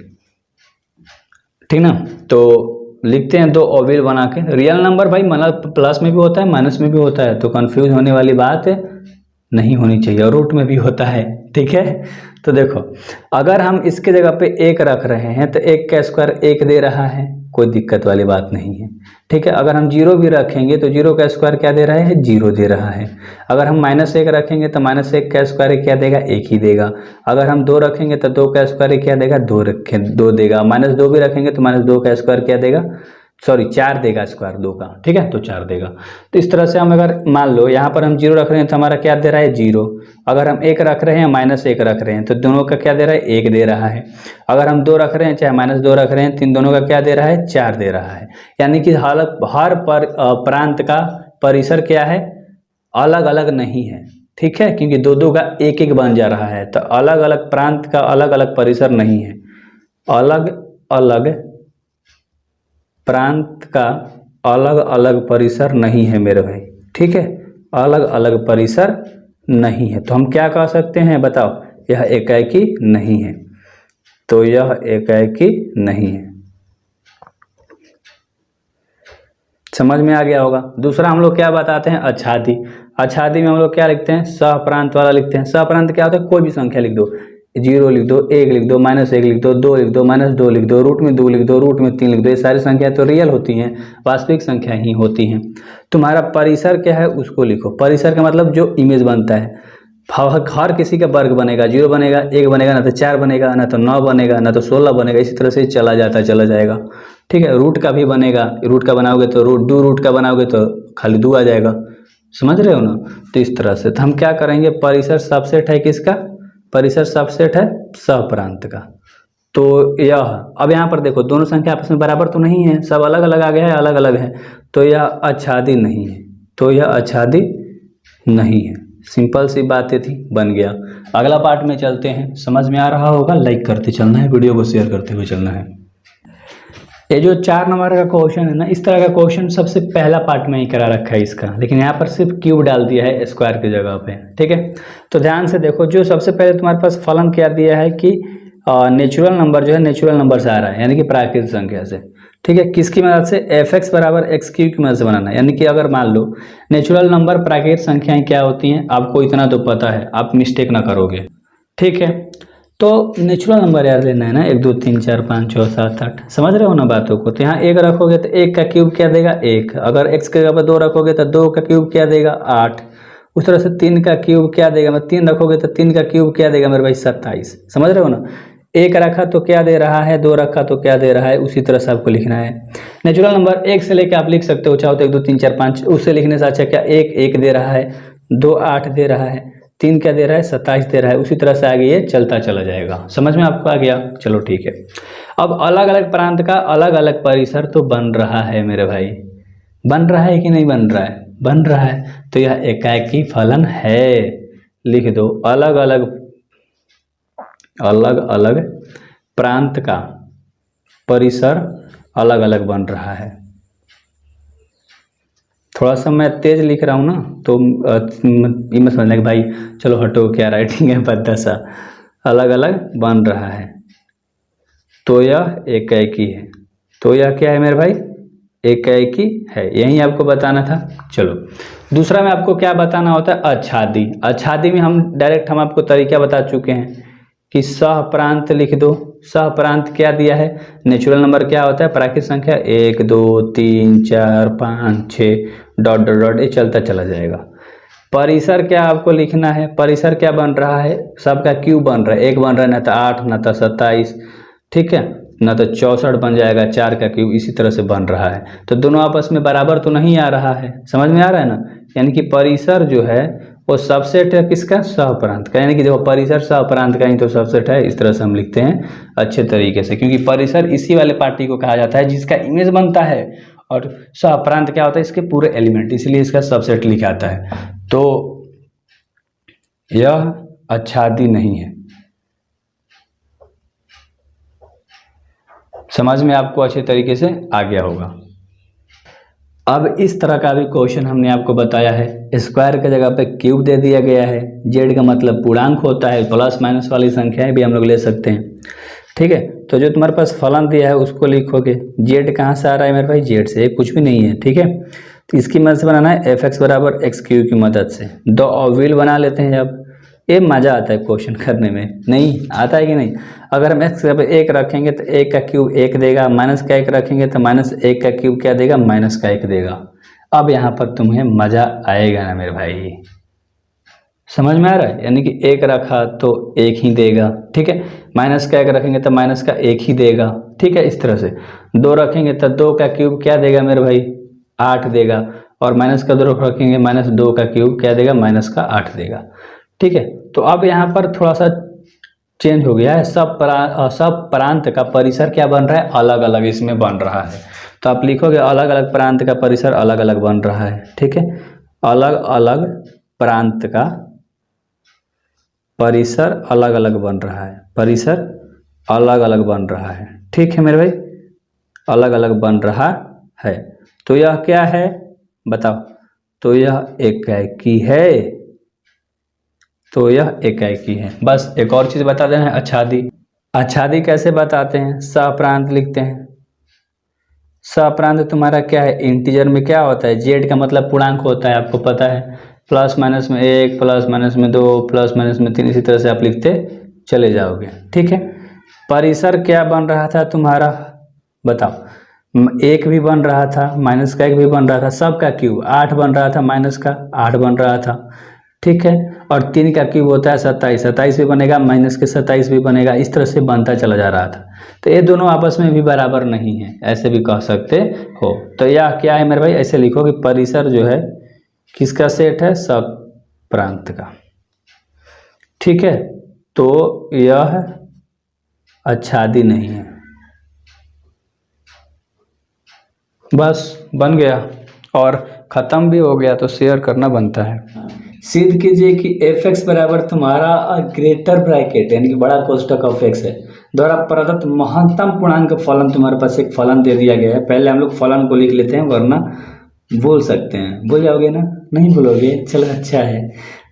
ठीक ना, तो लिखते हैं 2 ओविल बना के। रियल नंबर भाई मतलब प्लस में भी होता है, माइनस में भी होता है, तो कंफ्यूज होने वाली बात नहीं होनी चाहिए, और रूट में भी होता है, ठीक है। तो देखो अगर हम इसके जगह पे 1 रख रहे हैं तो 1 का स्क्वायर 1 दे रहा है, कोई दिक्कत वाली बात नहीं है, ठीक है। अगर हम 0 भी रखेंगे तो 0 का स्क्वायर क्या दे रहा है, 0 दे रहा है। अगर हम -1 रखेंगे तो -1 का स्क्वायर क्या देगा, 1 ही देगा। अगर हम 2 रखेंगे तो 2 का स्क्वायर क्या देगा, 2 देगा। -2 भी रखेंगे तो -2 का स्क्वायर क्या देगा, सॉरी 4 देगा स्क्वायर 2 का, ठीक है, तो 4 देगा। तो इस तरह से हम अगर मान लो यहाँ पर हम 0 रख रहे हैं तो हमारा क्या दे रहा है, 0। अगर हम 1 रख रहे हैं, -1 रख रहे हैं, तो दोनों का क्या दे रहा है, 1 दे रहा है। अगर हम 2 रख रहे हैं, चाहे -2 रख रहे हैं, दोनों का क्या दे रहा है, 4 दे रहा है। यानी कि हर प्रांत का परिसर क्या है, अलग अलग नहीं है, ठीक है, क्योंकि 2 का 1 बन जा रहा है, तो अलग अलग प्रांत का अलग अलग परिसर नहीं है, अलग अलग प्रांत का अलग अलग परिसर नहीं है मेरे भाई, ठीक है, अलग अलग परिसर नहीं है। तो हम क्या कह सकते हैं बताओ, यह एकाएकी नहीं है, तो यह एकाएकी नहीं है। समझ में आ गया होगा। दूसरा हम लोग क्या बताते हैं, आच्छादित। आच्छादित में हम लोग क्या लिखते हैं, सहप्रांत वाला लिखते हैं। सहप्रांत क्या होता है, कोई भी संख्या लिख दो, 0 लिख दो, 1 लिख दो, -1 लिख दो, 2 लिख दो, -2 लिख दो, रूट में 2 लिख दो, रूट में 3 लिख दो, ये सारी संख्या तो रियल होती हैं, वास्तविक संख्या ही होती हैं। तुम्हारा परिसर क्या है उसको लिखो। परिसर का मतलब जो इमेज बनता है, हर किसी का वर्ग बनेगा, 0 बनेगा, 1 बनेगा, ना तो 4 बनेगा, ना तो 9 बनेगा, ना तो 16 बनेगा, इसी तरह से चला जाएगा, ठीक है। रूट का भी बनेगा, रूट का बनाओगे तो रूट 2, रूट का बनाओगे तो खाली 2 आ जाएगा, समझ रहे हो ना। तो इस तरह से तो हम क्या करेंगे, परिसर सबसेट है किसका, परिसर सबसेट है सहप्रांत का। तो यह अब यहाँ पर देखो दोनों संख्या आपस में बराबर तो नहीं है, सब अलग अलग आ गया है, अलग अलग है, तो यह आच्छादित नहीं है, तो यह आच्छादित नहीं है। सिंपल सी बातें थी, बन गया। अगला पार्ट में चलते हैं। समझ में आ रहा होगा, लाइक करते चलना है, वीडियो को शेयर करते हुए चलना है। ये जो 4 नंबर का क्वेश्चन है ना, इस तरह का क्वेश्चन सबसे पहला पार्ट में ही करा रखा है इसका, लेकिन यहाँ पर सिर्फ क्यूब डाल दिया है स्क्वायर की जगह पे। ठीक है, तो ध्यान से देखो, जो सबसे पहले तुम्हारे पास फलन क्या दिया है कि नेचुरल नंबर जो है नेचुरल नंबर से आ रहा है, यानी कि प्राकृतिक संख्या से। ठीक है, किसकी मदद से? fx बराबर एक्स क्यूब की मदद से बनाना है। यानी कि अगर मान लो नेचुरल नंबर प्राकृतिक संख्याएं क्या होती हैं, आपको इतना तो पता है, आप मिस्टेक ना करोगे। ठीक है, तो नेचुरल नंबर यार लेना है ना, 1 2 3 4 5 6 7 8, समझ रहे हो ना बातों को। तो यहाँ 1 रखोगे तो 1 का क्यूब क्या देगा? 1। अगर x के जगह पर 2 रखोगे तो 2 का क्यूब क्या देगा? 8। उस तरह से 3 का क्यूब क्या देगा? मैं 3 रखोगे तो 3 का क्यूब क्या देगा मेरे भाई? 27। समझ रहे हो ना। 1 रखा तो क्या दे रहा है, 2 रखा तो क्या दे रहा है, उसी तरह से आपको लिखना है। नेचुरल नंबर 1 से लेकर आप लिख सकते हो, चाहो तो 1 2 3 4 5, उससे लिखने से अच्छा क्या 1 दे रहा है, 2 8 दे रहा है, 3 क्या दे रहा है? 27 दे रहा है। उसी तरह से आगे ये चलता चला जाएगा। समझ में आपको आ गया? चलो ठीक है। अब अलग अलग प्रांत का अलग अलग परिसर तो बन रहा है मेरे भाई, बन रहा है कि नहीं बन रहा है? बन रहा है। तो यह एकाकी फलन है, लिख दो। अलग अलग अलग अलग प्रांत का परिसर अलग अलग बन रहा है। थोड़ा सा मैं तेज लिख रहा हूँ ना, तो ये मत समझना कि भाई चलो हटो क्या राइटिंग है भद्दा सा। अलग अलग बन रहा है, तो यह एकाकी है। तो यह क्या है मेरे भाई? एकाकी है। यही आपको बताना था। चलो दूसरा में आपको क्या बताना होता है? आच्छादी। आच्छादी में हम आपको तरीका बता चुके हैं कि सह प्रांत लिख दो। सह प्रांत क्या दिया है? नेचुरल नंबर क्या होता है? प्राकृतिक संख्या 1 2 3 4 5 6 डॉट डॉट डॉट, ये चलता चला जाएगा। परिसर क्या आपको लिखना है? परिसर क्या बन रहा है? सबका क्यूब बन रहा है। 1 बन रहा है, ना तो 8 ना तो 27, ठीक है, ना तो 64 बन जाएगा, 4 का क्यूब इसी तरह से बन रहा है। तो दोनों आपस में बराबर तो नहीं आ रहा है। समझ में आ रहा है ना। यानी कि परिसर जो है वो सबसेट है किसका? सहप्रांत का। यानी कि देखो परिसर सहप्रांत का ही तो सबसेट है। इस तरह से हम लिखते हैं अच्छे तरीके से, क्योंकि परिसर इसी वाले पार्टी को कहा जाता है जिसका इमेज बनता है, और सहप्रांत क्या होता है? इसके पूरे एलिमेंट, इसलिए इसका सबसेट लिखा जाता है। तो यह आच्छादी नहीं है। समझ में आपको अच्छे तरीके से आ गया होगा। अब इस तरह का भी क्वेश्चन हमने आपको बताया है। स्क्वायर की जगह पे क्यूब दे दिया गया है। जेड का मतलब पूर्णांक होता है, प्लस माइनस वाली संख्याएं भी हम लोग ले सकते हैं। ठीक है, तो जो तुम्हारे पास फलन दिया है उसको लिखोगे। जेड कहाँ से आ रहा है मेरे भाई? जेड से, कुछ भी नहीं है। ठीक है, तो इसकी मदद से बनाना है एफ एक्स बराबर एक्स क्यू की मदद से। दो ऑविल बना लेते हैं। अब ये मज़ा आता है क्वेश्चन करने में, नहीं आता है कि नहीं? अगर हम एक्स पर 1 रखेंगे तो 1 का क्यूब 1 देगा, माइनस का 1 रखेंगे तो माइनस 1 का क्यूब क्या देगा? माइनस का 1 देगा। अब यहाँ पर तुम्हें मज़ा आएगा ना मेरे भाई, समझ में आ रहा है? यानी कि 1 रखा तो 1 ही देगा, ठीक है, माइनस का 1 रखेंगे तो माइनस का 1 ही देगा, ठीक है। इस तरह से 2 रखेंगे तो 2 का क्यूब क्या देगा मेरे भाई? 8 देगा, और माइनस का 2 रखेंगे, माइनस 2 का क्यूब क्या देगा? माइनस का 8 देगा, ठीक है। तो अब यहाँ पर थोड़ा सा चेंज हो गया है। सब प्रांत का परिसर क्या बन रहा है? अलग अलग इसमें बन रहा है। तो आप लिखोगे अलग अलग प्रांत का परिसर अलग अलग बन रहा है, ठीक है। अलग अलग प्रांत का परिसर अलग अलग बन रहा है, परिसर अलग अलग बन रहा है, ठीक है मेरे भाई, अलग अलग बन रहा है। तो यह क्या है बताओ? तो यह एकाकी है, तो यह एकाकी है। बस एक और चीज़ बता देना है, आच्छादी। आच्छादी कैसे बताते हैं? सहप्रांत लिखते हैं। सहप्रांत तुम्हारा क्या है? इंटीजर में क्या होता है? जेड का मतलब पूर्णांक होता है, आपको पता है। प्लस माइनस में 1, प्लस माइनस में 2, प्लस माइनस में 3, इसी तरह से आप लिखते चले जाओगे, ठीक है। परिसर क्या बन रहा था तुम्हारा? बताओ। 1 भी बन रहा था, माइनस का 1 भी बन रहा था, सबका क्यूब 8 बन रहा था, माइनस का 8 बन रहा था, ठीक है। और 3 का क्यूब होता है 27, 27 भी बनेगा, माइनस के 27 भी बनेगा, इस तरह से बनता चला जा रहा था। तो ये दोनों आपस में भी बराबर नहीं है, ऐसे भी कह सकते हो। तो यह क्या है मेरे भाई? ऐसे लिखो कि परिसर जो है किसका सेट है? सब प्रांत का, ठीक है। तो यह आच्छादी नहीं है। बस बन गया और ख़त्म भी हो गया, तो शेयर करना बनता है। सिद्ध कीजिए कि एफ एक्स बराबर तुम्हारा ग्रेटर ब्रैकेट यानी कि बड़ा कोष्ठक ऑफ एक्स है द्वारा प्रदत्त महत्तम पूर्णांक फलन। तुम्हारे पास एक फलन दे दिया गया है, पहले हम लोग फलन को लिख लेते हैं वरना भूल सकते हैं। भूल जाओगे ना? नहीं भूलोगे, चलो अच्छा है।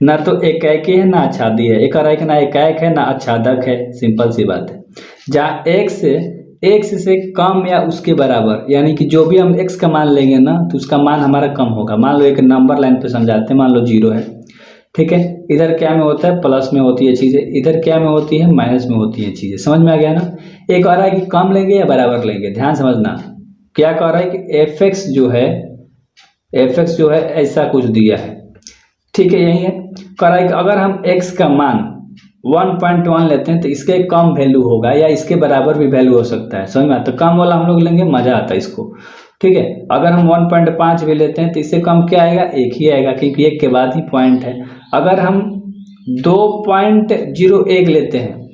ना तो एकाएकी है ना आच्छादी है, एक ना एकाएक है ना आच्छादक है, सिंपल सी बात है। जहाँ एक्स से कम या उसके बराबर यानी कि जो भी हम एक्स का मान लेंगे ना तो उसका मान हमारा कम होगा। मान लो एक नंबर लाइन पे समझाते हैं, मान लो 0 है, ठीक है। इधर क्या में होता है? प्लस में होती है चीज़ें, इधर क्या में होती है? माइनस में होती है चीज़ें। समझ में आ गया ना? एक आ रहा है कि कम लेंगे या बराबर लेंगे, ध्यान समझना। क्या कह रहा है कि एफ एक्स जो है ऐसा कुछ दिया है, ठीक है, यही है। कह रहा है कि अगर हम x का मान 1.1 लेते हैं तो इसके कम वैल्यू होगा या इसके बराबर भी वैल्यू हो सकता है। समझ में आता? तो कम वाला हम लोग लेंगे, मजा आता है इसको, ठीक है। अगर हम 1.5 भी लेते हैं तो इससे कम क्या आएगा? 1 ही आएगा, क्योंकि 1 के बाद ही पॉइंट है। अगर हम 2.01 लेते हैं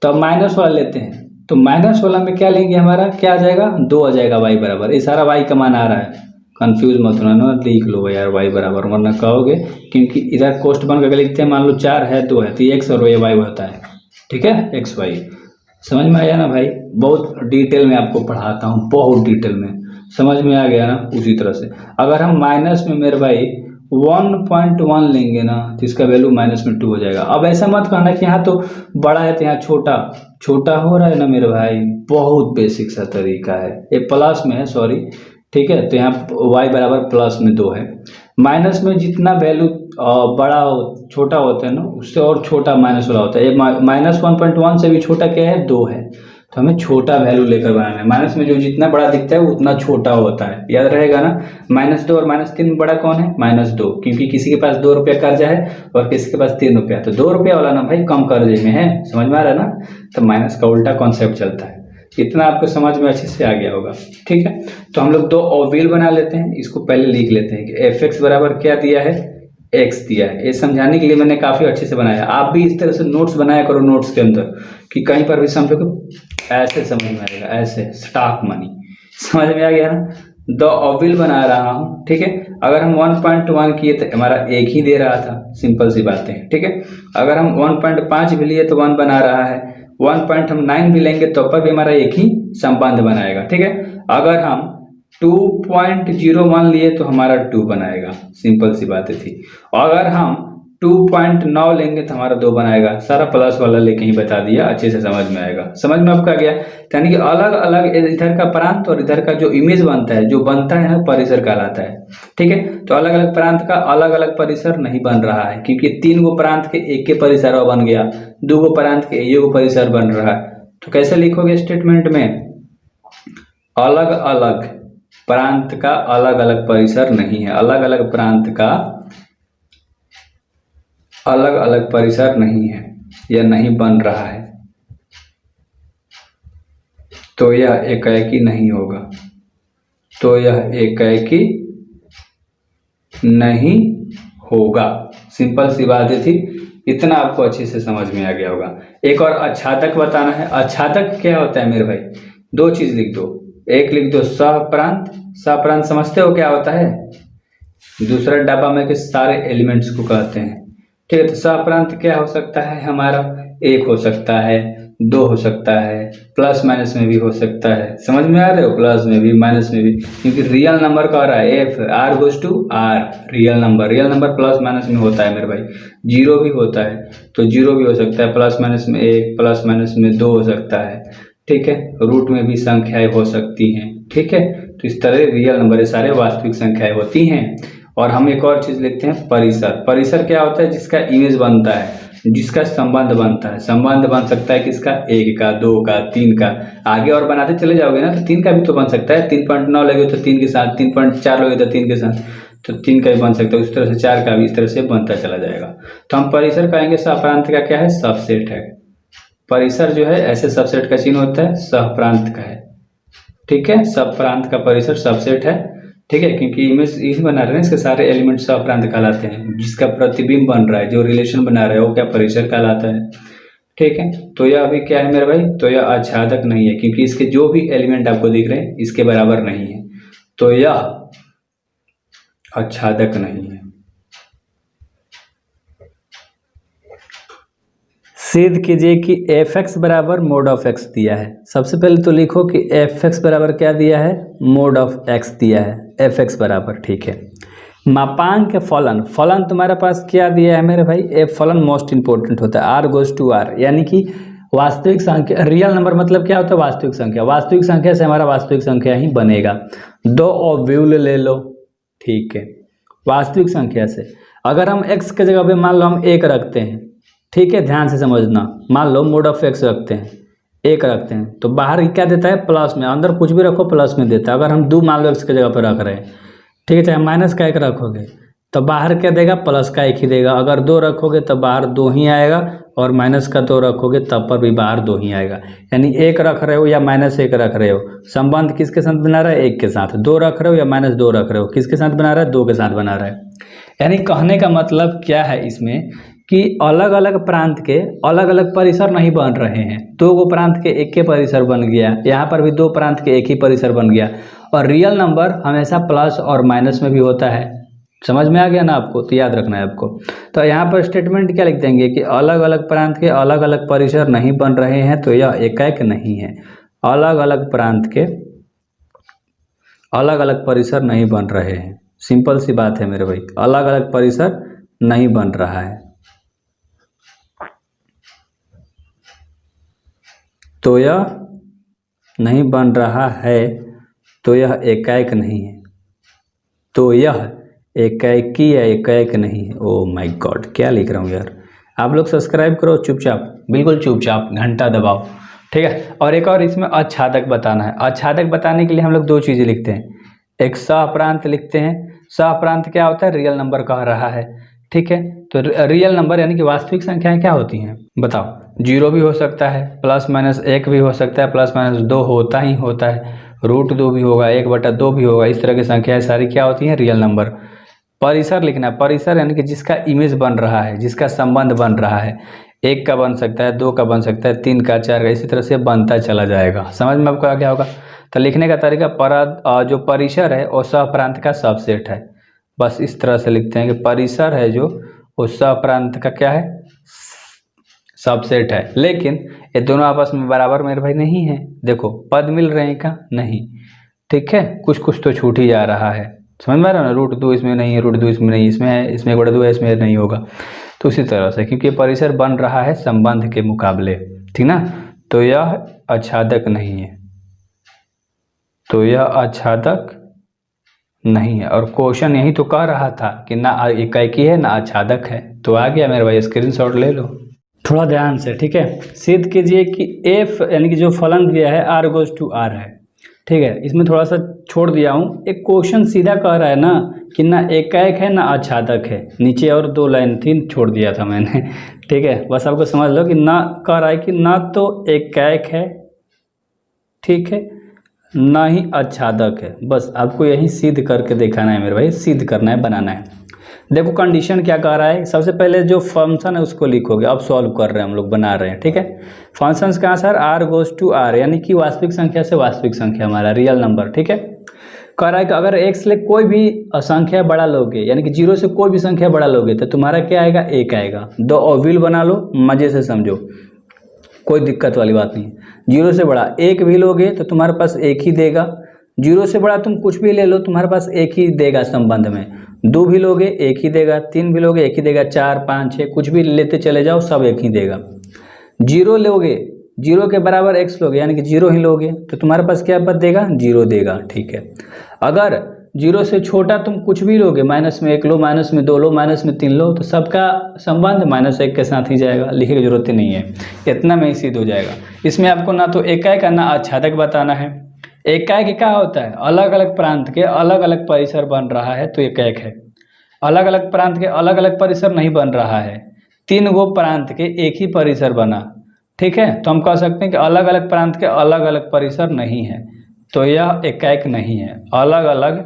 तो माइनस वाला लेते हैं तो माइनस वाला में क्या लेंगे? हमारा क्या आ जाएगा? 2 आ जाएगा, y बराबर। ये सारा y का मान आ रहा है, कंफ्यूज मत होना ना, लिख लो यार y बराबर, वरना कहोगे, क्योंकि इधर कोष्ट बन करके लिखते हैं। मान लो 4 है 2 है तो ये x और ये y होता है, ठीक है, x y। समझ में आया ना भाई? बहुत डिटेल में आपको पढ़ाता हूँ, बहुत डिटेल में, समझ में आ गया ना? उसी तरह से अगर हम माइनस में मेरे भाई 1.1 लेंगे ना तो इसका वैल्यू -2 हो जाएगा। अब ऐसा मत कहना कि यहाँ तो बड़ा है तो यहाँ छोटा हो रहा है ना मेरे भाई, बहुत बेसिक सा तरीका है। ये प्लस में है, सॉरी, ठीक है, तो यहाँ y बराबर +2 है। माइनस में जितना वैल्यू बड़ा छोटा होता है ना उससे और छोटा माइनस वाला होता है। ये -1.1 से भी छोटा क्या है? 2 है, तो हमें छोटा वैल्यू लेकर बनाना है। माइनस में जो जितना बड़ा दिखता है वो उतना छोटा होता है, याद रहेगा ना? -2 और -3 में बड़ा कौन है? -2, क्योंकि किसी के पास 2 रुपया कर्जा है और किसी के पास 3 रुपया, तो 2 रुपया वाला ना भाई कम कर्जे में है। समझ में आ रहा है ना? तो माइनस का उल्टा कॉन्सेप्ट चलता है। इतना आपको समझ में अच्छे से आ गया होगा, ठीक है। तो हम लोग 2 ऑविल बना लेते हैं, इसको पहले लिख लेते हैं कि एफ एक्स बराबर क्या दिया है? एक्स दिया है। ये समझाने के लिए मैंने काफ़ी अच्छे से बनाया। आप भी इस तरह से नोट्स बनाया करो, नोट्स के अंदर, कि कहीं पर भी समझो कि ऐसे समझ में आएगा, ऐसे स्टॉक मनी। समझ में आ गया ना? 2 ऑविल बना रहा हूँ, ठीक है। अगर हम 1.1 किए तो हमारा 1 ही दे रहा था, सिंपल सी बात है, ठीक है। अगर हम 1.5 भी लिए तो 1 बना रहा है। 1.9 भी लेंगे तो पर भी हमारा एक ही संबंध बनाएगा, ठीक है। अगर हम 2.01 लिए तो हमारा 2 बनाएगा, सिंपल सी बात थी। अगर हम 2.9 लेंगे तो हमारा 2 बनाएगा। सारा प्लस वाला लेके ही बता दिया, अच्छे से समझ में आएगा। समझ में आपका गया? यानी कि अलग अलग इधर का प्रांत और इधर का जो इमेज बनता है, जो बनता है ना, परिसर कहलाता है, ठीक है। तो अलग अलग प्रांत का अलग अलग परिसर नहीं बन रहा है, क्योंकि 3 गो प्रांत के एक के परिसर बन गया, 2 गो प्रांत के एक गो परिसर बन रहा है। तो कैसे लिखोगे स्टेटमेंट में? अलग अलग प्रांत का अलग अलग परिसर नहीं है, अलग अलग प्रांत का अलग अलग परिसर नहीं है या नहीं बन रहा है, तो यह एकाएकी नहीं होगा, तो यह एकाएकी नहीं होगा। सिंपल सी बात थी, इतना आपको अच्छे से समझ में आ गया होगा। एक और आच्छादक बताना है। आच्छादक क्या होता है मेरे भाई? 2 चीज लिख दो, एक लिख दो सहप्रांत। सहप्रांत समझते हो क्या होता है? दूसरा डब्बा में के सारे एलिमेंट्स को कहते हैं, ठीक है। तो सहप्रांत क्या हो सकता है हमारा? 1 हो सकता है, 2 हो सकता है, प्लस माइनस में भी हो सकता है। समझ में आ रहे हो? प्लस में भी माइनस में भी, क्योंकि रियल नंबर का रहा है F, R goes to R, real number plus minus में होता है मेरे भाई। 0 भी होता है तो 0 भी हो सकता है, प्लस माइनस में 1, प्लस माइनस में 2 हो सकता है, ठीक है। रूट में भी संख्याएं हो सकती हैं, ठीक है। तो इस तरह रियल नंबर, ये सारे वास्तविक संख्याएं होती हैं। और हम एक और चीज लिखते हैं परिसर। परिसर क्या होता है? जिसका इमेज बनता है, जिसका संबंध बनता है। संबंध बन सकता है किसका? 1 का, 2 का, 3 का। आगे और बनाते चले जाओगे ना तो 3 का भी तो बन सकता है। 3.9 लगे तो 3 के साथ, 3.4 लगे तो 3 के साथ, तो 3 का भी बन सकता है। उस तरह से 4 का भी इस तरह से बनता चला जाएगा। तो हम परिसर कहेंगे सहप्रांत का क्या है? सबसेट है। परिसर जो है ऐसे सबसेट का चिन्ह होता है, सहप्रांत का है, ठीक है। सहप्रांत का परिसर सबसेट है, ठीक है, क्योंकि इमेज यही बना रहे हैं, इसके सारे एलिमेंट सहप्रांत कहलाते हैं। जिसका प्रतिबिंब बन रहा है, जो रिलेशन बना रहा है, वो क्या? परिसर कहलाता है, ठीक है। तो यह अभी क्या है मेरे भाई? तो यह आच्छादक नहीं है, क्योंकि इसके जो भी एलिमेंट आपको दिख रहे हैं इसके बराबर नहीं है, तो यह आच्छादक नहीं है। सिद्ध कीजिए कि एफ एक्स बराबर मोड ऑफ एक्स दिया है। सबसे पहले तो लिखो कि एफ एक्स बराबर क्या दिया है, मोड ऑफ एक्स दिया है, एफ एक्स बराबर, ठीक है। मापांक फलन, फलन तुम्हारे पास क्या दिया है मेरे भाई, ए फलन मोस्ट इंपॉर्टेंट होता है, आर गोज टू आर, यानी कि वास्तविक संख्या, रियल नंबर मतलब क्या होता है, वास्तविक संख्या, वास्तविक संख्या से हमारा वास्तविक संख्या ही बनेगा। दो ओव्यूल ले लो, ठीक है, वास्तविक संख्या से अगर हम x के जगह पे मान लो हम 1 रखते हैं, ठीक है, ध्यान से समझना, मान लो मोड ऑफ x रखते हैं, 1 रखते हैं, तो बाहर क्या देता है, प्लस में, अंदर कुछ भी रखो प्लस में देता है। अगर हम 2 मान लो x के जगह पर रख रहे हैं, ठीक है, चाहे माइनस का 1 रखोगे तो बाहर क्या देगा, प्लस का 1 ही देगा। अगर 2 रखोगे तो बाहर 2 ही आएगा, और माइनस का 2 रखोगे तब पर भी बाहर 2 ही आएगा। यानी 1 रख रहे हो या -1 रख रहे हो, संबंध किसके साथ बना रहा है, 1 के साथ। 2 रख रहे हो या -2 रख रहे हो, किसके साथ बना रहा है, 2 के साथ बना रहा है। यानी कहने का मतलब क्या है इसमें कि अलग अलग प्रांत के अलग अलग परिसर नहीं बन रहे हैं। 2 प्रांत के एक के परिसर बन गया, यहाँ पर भी 2 प्रांत के एक ही परिसर बन गया। और रियल नंबर हमेशा प्लस और माइनस में भी होता है, समझ में आ गया ना आपको, तो याद रखना है आपको। तो यहाँ पर स्टेटमेंट क्या लिख देंगे कि अलग अलग प्रांत के अलग अलग परिसर नहीं बन रहे हैं, तो यह एकाएक नहीं है। अलग अलग प्रांत के अलग अलग परिसर नहीं बन रहे हैं, सिंपल सी बात है मेरे भाई, अलग अलग परिसर नहीं बन रहा है, तो यह नहीं बन रहा है, तो यह एकाएक नहीं है, तो यह एकाएकी या एकाएक नहीं है। ओ माय गॉड, क्या लिख रहा हूँ यार। आप लोग सब्सक्राइब करो चुपचाप, बिल्कुल चुपचाप, घंटा दबाओ, ठीक है। और एक और इसमें अच्छादक बताना है। अच्छादक बताने के लिए हम लोग 2 चीज़ें लिखते हैं, एक सहप्रांत लिखते हैं। सहप्रांत क्या होता है, रियल नंबर कह रहा है, ठीक है। तो रियल नंबर यानी कि वास्तविक संख्याएं क्या होती हैं बताओ, 0 भी हो सकता है, +-1 भी हो सकता है, +-2 होता ही होता है, √2 भी होगा, 1/2 भी होगा। इस तरह की संख्याएं सारी क्या होती हैं, रियल नंबर। परिसर लिखना, परिसर यानी कि जिसका इमेज बन रहा है, जिसका संबंध बन रहा है, 1 का बन सकता है, 2 का बन सकता है, 3 का, 4 का, इसी तरह से बनता चला जाएगा। समझ में आपको क्या होगा। तो लिखने का तरीका, जो परिसर है वो सहप्रांत का सबसेट है, बस इस तरह से लिखते हैं कि परिसर है जो वो सहप्रांत का क्या है, सबसेट है। लेकिन ये दोनों आपस में बराबर मेरे भाई नहीं है, देखो पद मिल रहे हैं क्या, नहीं, ठीक है, कुछ कुछ तो छूट ही जा रहा है, समझ में आ रहा है ना। √2 इसमें नहीं है, √2 इसमें नहीं, इसमें है, इसमें 1/2 है, इसमें नहीं होगा। तो उसी तरह से क्योंकि परिसर बन रहा है संबंध के मुकाबले, ठीक ना, तो यह अच्छादक नहीं है, तो यह अच्छादक नहीं है। और क्वेश्चन यही तो कह रहा था कि ना एकाएकी है ना अच्छादक है, तो आ गया मेरे भाई, स्क्रीनशॉट ले लो थोड़ा ध्यान से, ठीक है। सिद्ध कीजिए कि एफ यानी कि जो फलन दिया है r गोज टू r है, ठीक है। इसमें थोड़ा सा छोड़ दिया हूँ, एक क्वेश्चन सीधा कह रहा है ना कि ना एकाएक है ना अच्छादक है, नीचे और 2 लाइन थी छोड़ दिया था मैंने, ठीक है। बस आपको समझ लो कि ना कह रहा है कि ना तो एकाएक है, ठीक है, ना ही अच्छादक है। बस आपको यही सिद्ध करके दिखाना है मेरे भाई, सिद्ध करना है, बनाना है। देखो कंडीशन क्या कह रहा है, सबसे पहले जो फंक्शन है उसको लिखोगे, अब सॉल्व कर रहे हैं हम लोग, बना रहे हैं, ठीक है। फंक्शंस कहाँ sir, r goes to r, यानी कि वास्तविक संख्या से वास्तविक संख्या हमारा रियल नंबर, ठीक है। कह रहा है कि अगर x ले कोई भी संख्या बड़ा लोगे, यानी कि 0 से कोई भी संख्या बड़ा लोगे तो तुम्हारा क्या आएगा, 1 आएगा। 2 ओव्यूल बना लो, मजे से समझो, कोई दिक्कत वाली बात नहीं है। 0 से बड़ा 1 भी लोगे तो तुम्हारे पास 1 ही देगा, 0 से बड़ा तुम कुछ भी ले लो तुम्हारे पास 1 ही देगा संबंध में। 2 भी लोगे 1 ही देगा, 3 भी लोगे 1 ही देगा, 4, 5, 6 कुछ भी लेते चले जाओ सब 1 ही देगा। 0 लोगे, 0 के बराबर x लोगे यानी कि 0 ही लोगे तो तुम्हारे पास क्या पद देगा, 0 देगा, ठीक है। अगर 0 से छोटा तुम कुछ भी लोगे, -1 लो, -2 लो, -3 लो, तो सबका संबंध -1 के साथ ही जाएगा, लिखने की जरूरत ही नहीं है, इतना में ही सिद्ध हो जाएगा। इसमें आपको ना तो एकाएक ना अच्छादक बताना है। एकाएक क्या होता है, अलग अलग प्रांत के अलग अलग परिसर बन रहा है तो एकाएक है। अलग अलग प्रांत के अलग अलग परिसर नहीं बन रहा है, 3 गो प्रांत के एक ही परिसर बना, ठीक है। तो हम कह सकते हैं कि अलग अलग प्रांत के अलग अलग परिसर नहीं है, तो यह एकाएक नहीं है। अलग अलग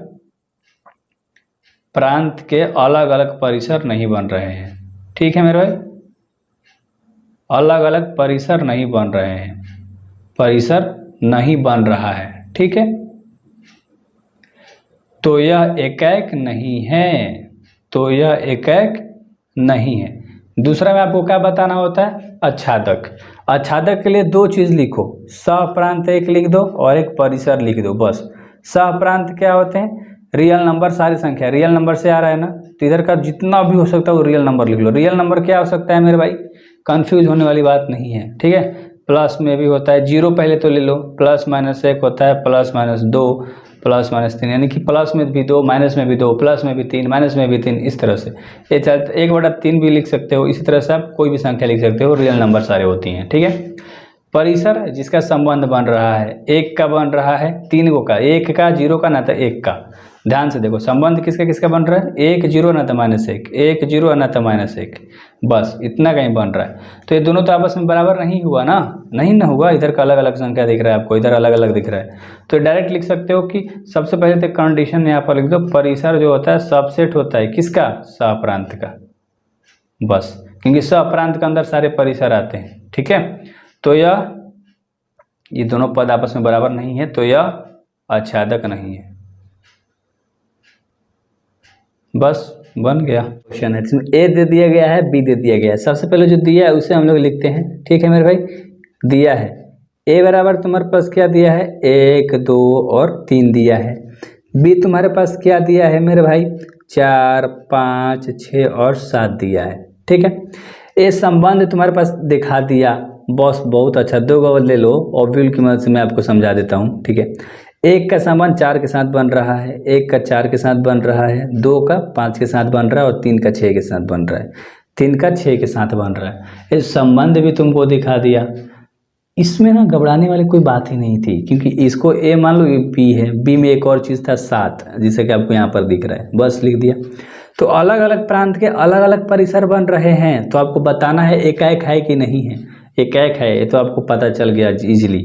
प्रांत के अलग अलग परिसर नहीं बन रहे हैं, ठीक है मेरे भाई, अलग अलग परिसर नहीं बन रहे हैं, परिसर नहीं बन रहा है, ठीक है। तो यह एकाएक नहीं है, तो यह एकाएक नहीं है। दूसरा में आपको क्या बताना होता है, आच्छादक। आच्छादक के लिए दो चीज़ लिखो, सहप्रांत एक लिख दो और एक परिसर लिख दो बस। सहप्रांत क्या होते हैं, रियल नंबर, सारी संख्या रियल नंबर से आ रहा है ना, तो इधर का जितना भी हो सकता है वो रियल नंबर लिख लो। रियल नंबर क्या हो सकता है मेरे भाई, कंफ्यूज होने वाली बात नहीं है, ठीक है। प्लस में भी होता है, जीरो पहले तो ले लो, प्लस माइनस एक होता है, प्लस माइनस दो, प्लस माइनस तीन, यानी कि प्लस में भी दो, माइनस में भी दो, प्लस में भी तीन, माइनस में भी तीन, इस तरह से ये चलते 1/3 भी लिख सकते हो। इसी तरह से आप कोई भी संख्या लिख सकते हो, रियल नंबर सारे होती हैं, ठीक है। परिसर जिसका संबंध बन रहा है, एक का बन रहा है, तीन गो का, एक का, जीरो का, ना तो एक का। ध्यान से देखो संबंध किसका किसका बन रहा है, एक जीरो ना तो माइनस एक, एक जीरो ना तो माइनस एक, बस इतना कहीं बन रहा है। तो ये दोनों तो आपस में बराबर नहीं हुआ ना, नहीं ना हुआ, इधर का अलग अलग संख्या दिख रहा है आपको, इधर अलग अलग दिख रहा है। तो डायरेक्ट लिख सकते हो कि सबसे पहले तो कंडीशन यहाँ पर लिख दो, परिसर जो होता है सबसेट होता है किसका, सहप्रांत का, बस, क्योंकि सहप्रांत के अंदर सारे परिसर आते हैं, ठीक है। तो ये दोनों पद आपस में बराबर नहीं है, तो यह आच्छादक नहीं है, बस बन गया। क्वेश्चन है इसमें ए दे दिया गया है, बी दे दिया गया है। सबसे पहले जो दिया है उसे हम लोग लिखते हैं, ठीक है मेरे भाई। दिया है ए बराबर तुम्हारे पास क्या दिया है, 1 2 और 3 दिया है। बी तुम्हारे पास क्या दिया है मेरे भाई, 4 5 6 और 7 दिया है, ठीक है। ये संबंध तुम्हारे पास दिखा दिया, बस बहुत अच्छा। दो गवर्ड ले लो, ऑब्विल की मदद से मैं आपको समझा देता हूँ, ठीक है। एक का संबंध 4 के साथ बन रहा है, एक का 4 के साथ बन रहा है, दो का 5 के साथ बन रहा है और 3 का 6 के साथ बन रहा है, 3 का 6 के साथ बन रहा है। इस संबंध भी तुमको दिखा दिया, इसमें ना घबराने वाली कोई बात ही नहीं थी, क्योंकि इसको ए मान लो, ये बी है, बी में एक और चीज़ था 7, जिसे कि आपको यहाँ पर दिख रहा है, बस लिख दिया। तो अलग अलग प्रांत के अलग अलग परिसर बन रहे हैं, तो आपको बताना है एकाएक है कि नहीं है। एकाएक है, ये तो आपको पता चल गया इजीली।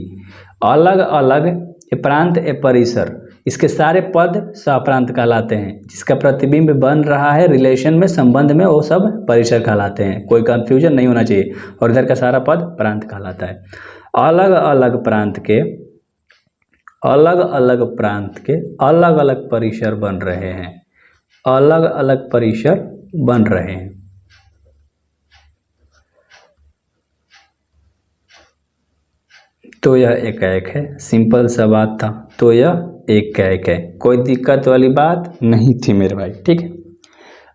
अलग अलग ये प्रांत ए परिसर, इसके सारे पद सहप्रांत कहलाते हैं। जिसका प्रतिबिंब बन रहा है रिलेशन में, संबंध में, वो सब परिसर कहलाते हैं। कोई कंफ्यूजन नहीं होना चाहिए। और इधर का सारा पद प्रांत कहलाता है। अलग अलग प्रांत के अलग अलग प्रांत के अलग अलग परिसर बन रहे हैं, अलग अलग परिसर बन रहे हैं। तो यह एकाएक है, सिंपल सा बात था। तो यह एकाएक है, कोई दिक्कत वाली बात नहीं थी मेरे भाई, ठीक है।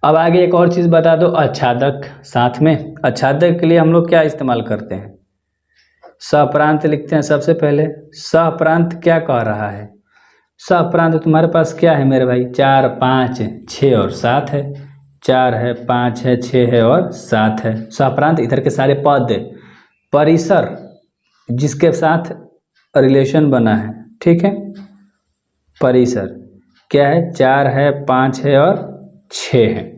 अब आगे एक और चीज़ बता दो, आच्छादक साथ में। आच्छादक के लिए हम लोग क्या इस्तेमाल करते हैं, सहप्रांत लिखते हैं सबसे पहले। सहप्रांत क्या कह रहा है, सहप्रांत तुम्हारे पास क्या है मेरे भाई, 4 5 6 और 7 है। 4 है, 5 है, 6 है और 7 है। सहप्रांत इधर के सारे पद, परिसर जिसके साथ रिलेशन बना है, ठीक है। परिसर क्या है, 4 है, 5 है और 6 है।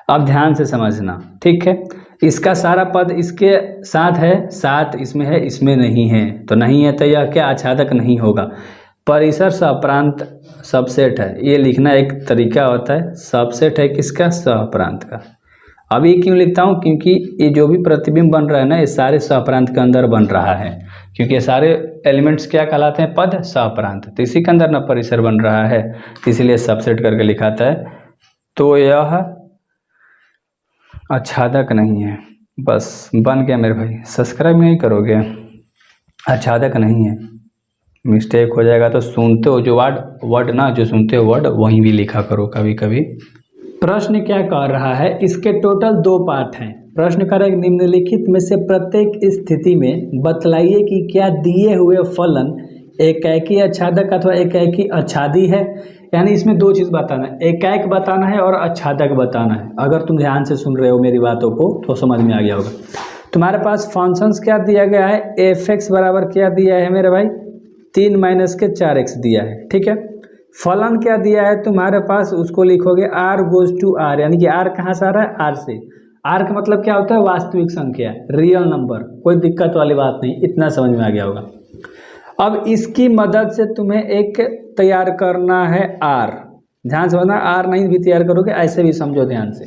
अब ध्यान से समझना, ठीक है। इसका सारा पद इसके साथ है, 7 इसमें है, इसमें नहीं है, तो नहीं है तो यह क्या आच्छादक नहीं होगा। परिसर सहप्रांत सबसेट है, ये लिखना एक तरीका होता है। सबसेट है किसका, सहप्रांत का। अब ये क्यों लिखता हूँ, क्योंकि ये जो भी प्रतिबिंब बन रहा है ना, ये सारे सहप्रांत के अंदर बन रहा है, क्योंकि ये सारे एलिमेंट्स क्या कहलाते हैं, पद सहप्रांत, तो इसी के अंदर ना परिसर बन रहा है, इसीलिए सबसेट करके लिखाता है। तो यह आच्छादक नहीं है, बस बन गया मेरे भाई। सब्सक्राइब नहीं करोगे, आच्छादक नहीं है, मिस्टेक हो जाएगा। तो सुनते हो जो वर्ड ना, जो सुनते हो वर्ड वहीं भी लिखा करो कभी कभी। प्रश्न क्या कह रहा है, इसके टोटल 2 पार्ट हैं। प्रश्न कर निम्नलिखित में से प्रत्येक स्थिति में बतलाइए कि क्या दिए हुए फलन एकाएकी आच्छादक अथवा एकाएकी आच्छादी है। यानी इसमें 2 चीज़ बताना है, एकाएक बताना है और आच्छादक बताना है। अगर तुम ध्यान से सुन रहे हो मेरी बातों को तो समझ में आ गया होगा। तुम्हारे पास फंक्शंस क्या दिया गया है, एफ(x) बराबर क्या दिया है मेरे भाई, 3 - के 4x दिया है, ठीक है। फलन क्या दिया है तुम्हारे पास, उसको लिखोगे r गोज टू r, यानी कि r कहाँ से आ रहा है, r से। r का मतलब क्या होता है, वास्तविक संख्या, रियल नंबर। कोई दिक्कत वाली बात नहीं, इतना समझ में आ गया होगा। अब इसकी मदद से तुम्हें एक तैयार करना है r, ध्यान से समझना, r नहीं भी तैयार करोगे, ऐसे भी समझो ध्यान से।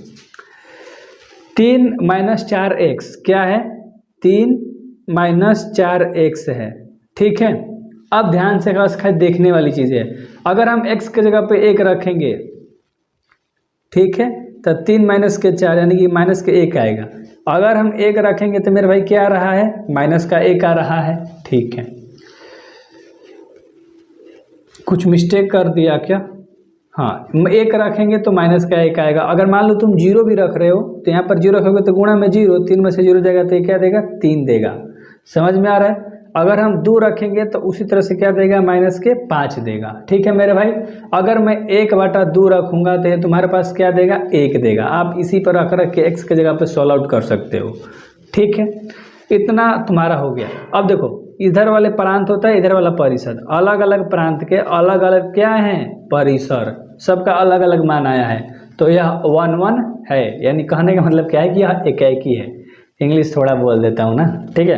3 - 4x क्या है, 3 - 4x है, ठीक है। अब ध्यान से बस देखने वाली चीज़ है, अगर हम x की जगह पे 1 रखेंगे, ठीक है, तो 3 माइनस के 4 यानी कि माइनस के 1 आएगा। अगर हम 1 रखेंगे तो मेरे भाई क्या आ रहा है, माइनस का 1 आ रहा है। ठीक है, कुछ मिस्टेक कर दिया क्या? हाँ, 1 रखेंगे तो माइनस का 1 आएगा। अगर मान लो तुम 0 भी रख रहे हो तो यहाँ पर 0 रखोगे तो गुणा में 0, 3 में से 0 जाएगा तो ये क्या देगा, 3 देगा। समझ में आ रहा है? अगर हम 2 रखेंगे तो उसी तरह से क्या देगा, माइनस के 5 देगा। ठीक है मेरे भाई, अगर मैं 1/2 रखूंगा तो ये तुम्हारे पास क्या देगा, 1 देगा। आप इसी पर रख के x के जगह पे सॉल्व आउट कर सकते हो। ठीक है, इतना तुम्हारा हो गया। अब देखो, इधर वाले प्रांत होता है, इधर वाला परिसर, अलग अलग प्रांत के अलग अलग क्या है, परिसर, सबका अलग अलग मान आया है। तो यह 1 1 है, यानी कहने का मतलब क्या है कि यह एकाएकी है। इंग्लिश थोड़ा बोल देता हूँ ना। ठीक है,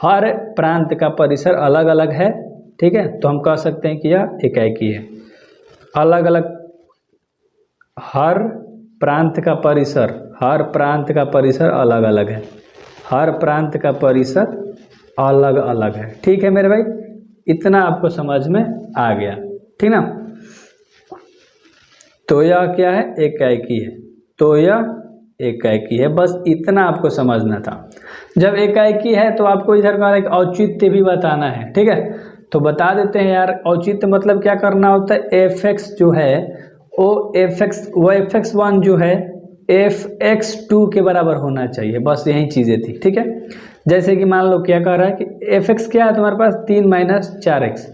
हर प्रांत का परिसर अलग अलग है। ठीक है, तो हम कह सकते हैं कि यह एकाएकी है। अलग अलग हर प्रांत का परिसर, हर प्रांत का परिसर अलग अलग है, हर प्रांत का परिसर अलग अलग है। ठीक है मेरे भाई, इतना आपको समझ में आ गया, ठीक ना। तो यह क्या है, एकाएकी है। तो यह एकाएकी है, बस इतना आपको समझना था। जब एकाएकी है तो आपको इधर का एक औचित्य भी बताना है। ठीक है, तो बता देते हैं यार। औचित्य मतलब क्या करना होता है, fx जो है वो fx1 जो है fx2 के बराबर होना चाहिए। बस यही चीज़ें थी। ठीक है, जैसे कि मान लो क्या कह रहा है कि fx क्या है तुम्हारे पास, 3 - 4x,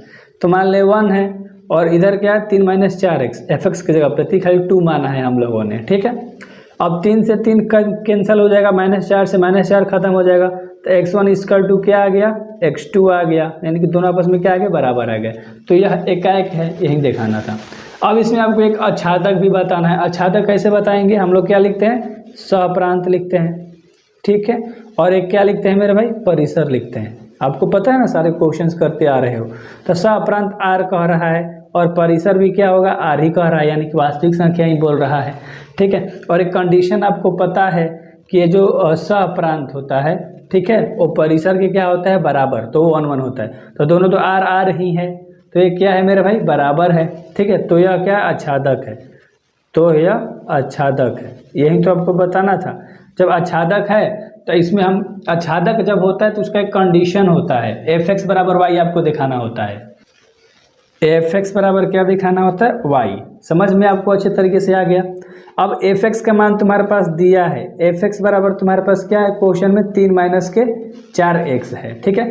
तो मान ले 1 है, और इधर क्या है 3 - 4x, fx की जगह पे खाली 2 माना है हम लोगों ने। ठीक है, अब 3 से 3 कैंसिल हो जाएगा, -4 से -4 खत्म हो जाएगा, तो x1 = क्या आ गया, x2 आ गया, यानी कि दोनों आपस में क्या आ गया, बराबर आ गए। तो यह एकाएक है, यही दिखाना था। अब इसमें आपको एक आच्छादक भी बताना है। आच्छादक कैसे बताएंगे, हम लोग क्या लिखते हैं, सहप्रांत लिखते हैं। ठीक है, और एक क्या लिखते हैं मेरे भाई, परिसर लिखते हैं। आपको पता है ना, सारे क्वेश्चंस करते आ रहे हो। तो सहप्रांत r कह रहा है और परिसर भी क्या होगा, r ही कह रहा है, यानी कि वास्तविक संख्या ही बोल रहा है। ठीक है, और एक कंडीशन आपको पता है कि ये जो सहप्रांत होता है, ठीक है, वो परिसर के क्या होता है, बराबर, तो वो 1 1 होता है। तो दोनों तो r ही है, तो ये क्या है मेरे भाई, बराबर है। ठीक है, तो यह क्या आच्छादक है, तो यह आच्छादक है। यही तो आपको बताना था। जब आच्छादक है तो इसमें हम, आच्छादक जब होता है तो उसका एक कंडीशन होता है, fx = y आपको दिखाना होता है। fx बराबर क्या दिखाना होता है, y। समझ में आपको अच्छे तरीके से आ गया। अब fx का मान तुम्हारे पास दिया है, fx बराबर तुम्हारे पास क्या है, क्वेश्चन में 3 - के 4x है। ठीक है,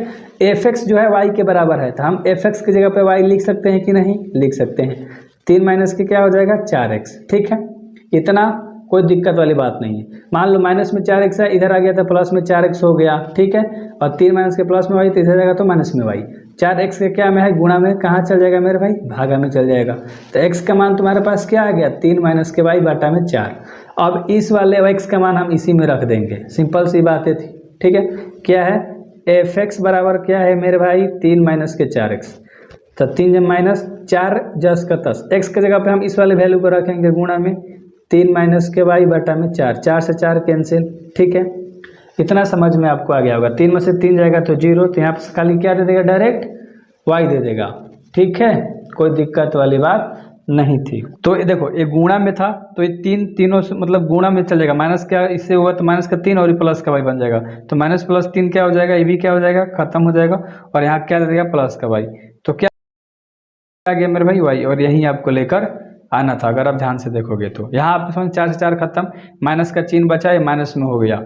fx जो है y के बराबर है, तो हम fx की जगह पे y लिख सकते हैं कि नहीं, लिख सकते हैं। 3 - के क्या हो जाएगा, 4x। ठीक है, इतना कोई दिक्कत वाली बात नहीं है। मान लो माइनस में 4x है, इधर आ गया तो प्लस में 4x हो गया। ठीक है, और 3 - के प्लस में y, तो इधर जाएगा तो माइनस में y। 4x के क्या में है, गुणा में, कहाँ चल जाएगा मेरे भाई, भागा में चल जाएगा। तो x का मान तुम्हारे पास क्या आ गया, 3 - के y बटा में 4। अब इस वाले x का मान हम इसी में रख देंगे, सिंपल सी बातें थी। ठीक है, क्या है, fx बराबर क्या है मेरे भाई, 3 - के 4x। तो 3 - 4 + 10, x की जगह पे हम इस वाले वैल्यू को रखेंगे गुणा में, 3 - के y बटा में 4, 4 से 4 कैंसिल। ठीक है, इतना समझ में आपको आ गया होगा। 3 में से 3 जाएगा तो 0, तो यहाँ पर खाली क्या दे देगा, डायरेक्ट y दे देगा। ठीक है, कोई दिक्कत वाली बात नहीं थी। तो ये देखो, ये गुणा में था तो ये तीनों से मतलब गुणा में चल जाएगा, माइनस क्या इससे हुआ तो माइनस का 3 और ये प्लस का y बन जाएगा। तो माइनस प्लस 3 क्या हो जाएगा, ये भी क्या हो जाएगा, खत्म हो जाएगा, और यहाँ क्या दे देगा, प्लस का y। तो क्या आ गया मेरे भाई, y, और यही आपको लेकर आना था। अगर आप ध्यान से देखोगे तो यहाँ आप समझ, 4 से 4 खत्म, माइनस का चिन्ह बचा, ये माइनस में हो गया।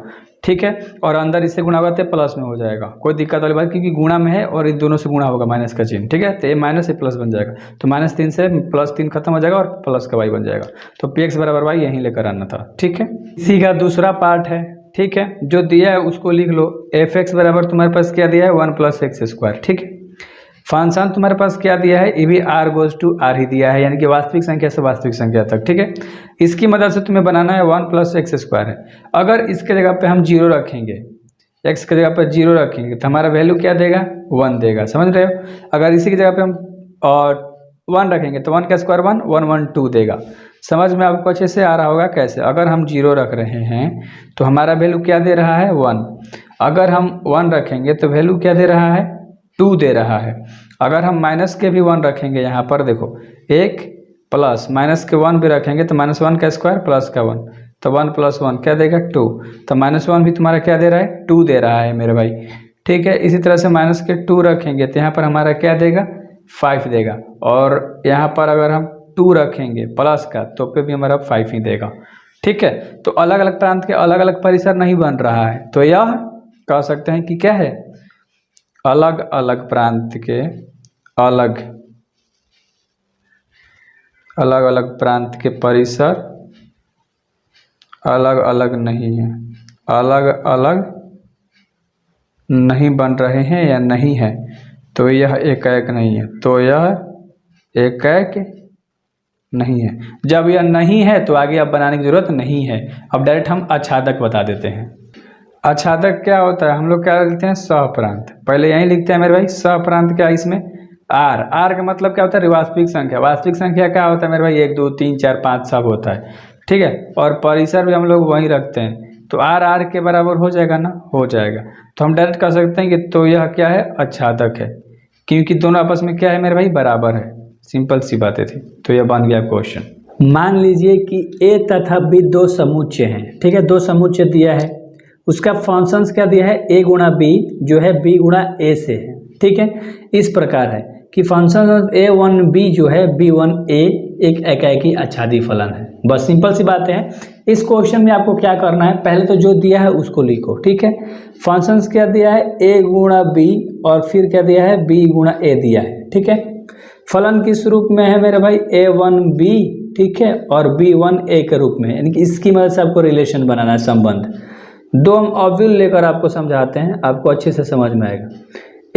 ठीक है, और अंदर इससे गुणा होगा तो प्लस में हो जाएगा, कोई दिक्कत वाली बात, क्योंकि गुणा में है और इन दोनों से गुणा होगा माइनस का चिन्ह। ठीक है, तो ये माइनस, ये प्लस बन जाएगा, तो -3 से +3 खत्म हो जाएगा और प्लस का y बन जाएगा। तो px = y यहीं लेकर आना था। ठीक है, इसी का दूसरा पार्ट है। ठीक है, जो दिया है उसको लिख लो। fx बराबर तुम्हारे पास क्या दिया है, 1 + x²। ठीक है, फंक्शन तुम्हारे पास क्या दिया है, ये भी r goes to r ही दिया है, यानी कि वास्तविक संख्या से वास्तविक संख्या तक। ठीक है, इसकी मदद से तुम्हें बनाना है 1 + x² है। अगर इसके जगह पे हम 0 रखेंगे, x की जगह पर 0 रखेंगे तो हमारा वैल्यू क्या देगा, 1 देगा। समझ रहे हो, अगर इसी की जगह पे हम 1 रखेंगे तो 1 का स्क्वायर 1, 1 1 2 देगा। समझ में आपको अच्छे से आ रहा होगा कैसे। अगर हम 0 रख रहे हैं तो हमारा वैल्यू क्या दे रहा है, 1। अगर हम 1 रखेंगे तो वैल्यू क्या दे रहा है, 2 दे रहा है। अगर हम माइनस के भी 1 रखेंगे, यहाँ पर देखो, एक प्लस माइनस के 1 भी रखेंगे तो -1 का स्क्वायर प्लस का 1, तो 1 + 1 क्या देगा 2, तो -1 भी तुम्हारा क्या दे रहा है 2 दे रहा है मेरे भाई। ठीक है, इसी तरह से माइनस के 2 रखेंगे तो यहाँ पर हमारा क्या देगा 5 देगा, और यहाँ पर अगर हम 2 रखेंगे प्लस का तो पे भी हमारा 5 ही देगा। ठीक है, तो अलग अलग प्रांत के अलग अलग परिसर नहीं बन रहा है, तो यह कह सकते हैं कि क्या है अलग अलग प्रांत के अलग अलग प्रांत के परिसर अलग अलग नहीं है, अलग अलग नहीं बन रहे हैं या नहीं है, तो यह एकाएक नहीं है, तो यह एकाएक नहीं है। जब यह नहीं है तो आगे अब बनाने की जरूरत नहीं है, अब डायरेक्ट हम आच्छादक बता देते हैं। आच्छादक क्या होता है, हम लोग क्या लिखते हैं सहप्रांत, पहले यहीं लिखते हैं मेरे भाई सहप्रांत। क्या इसमें आर, आर का मतलब क्या होता है वास्तविक संख्या, वास्तविक संख्या क्या होता है मेरे भाई 1 2 3 4 5 सब होता है। ठीक है, और परिसर भी हम लोग वहीं रखते हैं, तो आर आर के बराबर हो जाएगा ना, हो जाएगा। तो हम डायरेक्ट कह सकते हैं कि तो यह क्या है आच्छादक है, क्योंकि दोनों आपस में क्या है मेरे भाई बराबर है, सिंपल सी बातें थी। तो यह बन गया क्वेश्चन। मान लीजिए कि ए तथा बी दो समुच्चय हैं। ठीक है, दो समुच्चय दिया है, उसका फंक्शंस क्या दिया है ए गुणा बी जो है बी गुणा ए से है। ठीक है, इस प्रकार है कि फंक्शन a1b जो है b1a एक एकाएकी आच्छादी फलन है। बस सिंपल सी बातें हैं। इस क्वेश्चन में आपको क्या करना है, पहले तो जो दिया है उसको लिखो। ठीक है, फंक्शंस क्या दिया है a गुणा b और फिर क्या दिया है b गुणा a दिया है। ठीक है, फलन किस रूप में है मेरे भाई a1b, ठीक है, और b1a के रूप में, यानी कि इसकी मदद से आपको रिलेशन बनाना है, संबंध। दो हम ऑब्विल लेकर आपको समझाते हैं, आपको अच्छे से समझ में आएगा।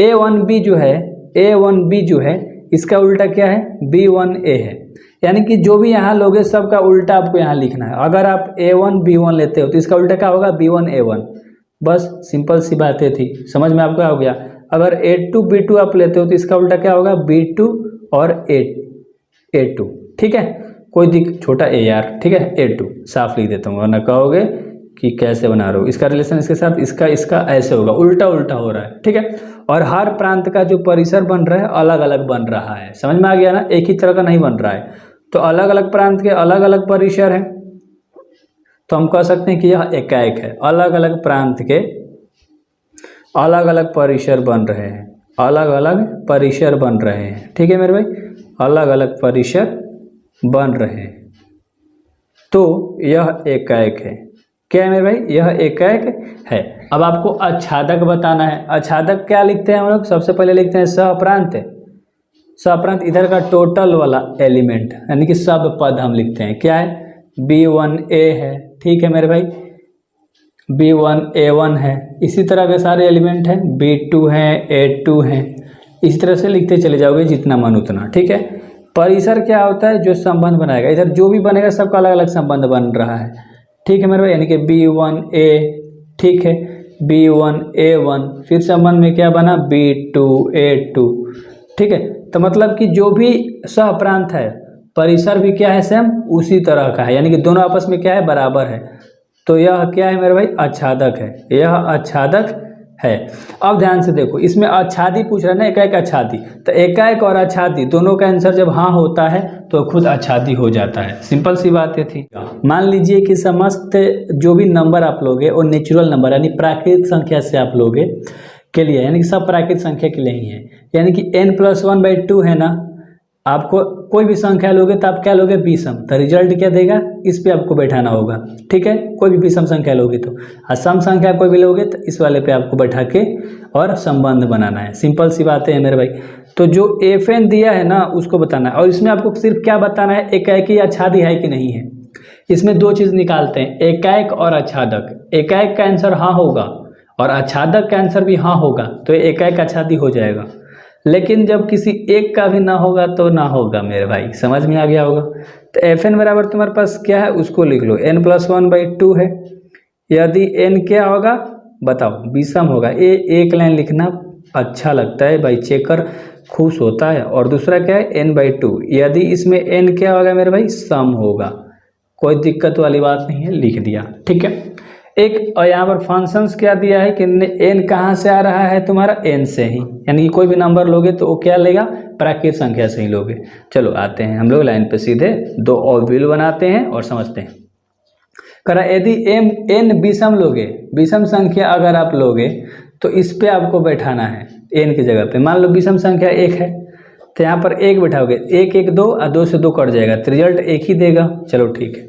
a1b जो है इसका उल्टा क्या है b1a है, यानी कि जो भी यहाँ लोगे सबका उल्टा आपको यहाँ लिखना है। अगर आप a1 b1 लेते हो तो इसका उल्टा क्या होगा b1 a1। बस सिंपल सी बातें थी, समझ में आपको आ गया। अगर a2 b2 आप लेते हो तो इसका उल्टा क्या होगा b2 और a2। ठीक है, कोई छोटा a यार, ठीक है a2 साफ लिख देता हूँ, वरना कहोगे कि कैसे बना रहे हो, इसका रिलेशन इसके साथ इसका ऐसे होगा, उल्टा उल्टा हो रहा है। ठीक है, और हर प्रांत का जो परिसर बन रहा है अलग अलग बन रहा है, समझ में आ गया ना, एक ही तरह का नहीं बन रहा है। तो अलग अलग प्रांत के अलग अलग परिसर है, तो हम कह सकते हैं कि यह एकाएक है। अलग अलग प्रांत के अलग अलग परिसर बन रहे हैं, अलग अलग परिसर बन रहे हैं। ठीक है मेरे भाई, अलग अलग परिसर बन रहे हैं, तो यह एकाएक है। क्या है मेरे भाई, यह एकाएक है। अब आपको आच्छादक बताना है। आच्छादक क्या लिखते हैं हम लोग, सबसे पहले लिखते हैं सहप्रांत। सहप्रांत इधर का टोटल वाला एलिमेंट, यानी कि सब पद हम लिखते हैं। क्या है b1a है, ठीक है मेरे भाई, b1a1 है, इसी तरह के सारे एलिमेंट हैं, b2 हैं, a2 हैं, इसी तरह से लिखते चले जाओगे जितना मन उतना। ठीक है, परिसर क्या होता है जो संबंध बनाएगा, इधर जो भी बनेगा सबका अलग अलग संबंध बन रहा है। ठीक है मेरे भाई, यानी कि b1a, ठीक है, b1a1, फिर संबंध में क्या बना b2a2। ठीक है, तो मतलब कि जो भी सहप्रांत है परिसर भी क्या है सेम उसी तरह का है, यानी कि दोनों आपस में क्या है बराबर है। तो यह क्या है मेरे भाई आच्छादक है, यह आच्छादक है। अब ध्यान से देखो, इसमें आच्छादी पूछ रहा है ना, एकाएक आच्छादी, तो एकाएक और आच्छादी दोनों का आंसर जब हाँ होता है तो खुद आच्छादी हो जाता है। सिंपल सी बातें थी। मान लीजिए कि समस्त जो भी नंबर आप लोगे वो नेचुरल नंबर यानी प्राकृतिक संख्या से आप लोगे के लिए, यानी कि सब प्राकृतिक संख्या के लिए ही है, यानी कि n+1/2 है ना। आपको कोई भी संख्या लोगे तो आप क्या लोगे विषम, तो रिजल्ट क्या देगा इस पे आपको बैठाना होगा। ठीक है, कोई भी विषम संख्या लोगे तो, और सम संख्या कोई भी लोगे तो इस वाले पे आपको बैठा के और संबंध बनाना है। सिंपल सी बातें हैं मेरे भाई। तो जो FN दिया है ना उसको बताना है, और इसमें आपको सिर्फ क्या बताना है एकाएकी आच्छादी है कि नहीं है। इसमें दो चीज़ निकालते हैं, एकाएक और आच्छादक। एकाएक का आंसर हाँ होगा और आच्छादक का आंसर भी हाँ होगा, तो एकाएक आच्छादी हो जाएगा। लेकिन जब किसी एक का भी ना होगा तो ना होगा मेरे भाई, समझ में आ गया होगा। तो FN बराबर तुम्हारे पास क्या है उसको लिख लो, n+1/2 है। यदि n क्या होगा बताओ, विषम होगा। एक लाइन लिखना अच्छा लगता है भाई, चेकर खुश होता है। और दूसरा क्या है n/2, यदि इसमें n क्या होगा मेरे भाई सम होगा, कोई दिक्कत वाली बात नहीं है, लिख दिया। ठीक है, एक और यहाँ पर फंक्शंस क्या दिया है कि n कहाँ से आ रहा है तुम्हारा n से ही, यानी कि कोई भी नंबर लोगे तो वो क्या लेगा प्राकृतिक संख्या से ही लोगे। चलो आते हैं हम लोग लाइन पे सीधे, दो ऑब्विल बनाते हैं और समझते हैं। करा यदि n विषम लोगे, विषम संख्या अगर आप लोगे तो इस पे आपको बैठाना है n की जगह पे। मान लो विषम संख्या 1 है तो यहाँ पर 1 बैठाओगे, 1 1 2 और 2 से 2 कट जाएगा तो रिजल्ट 1 ही देगा। चलो ठीक है।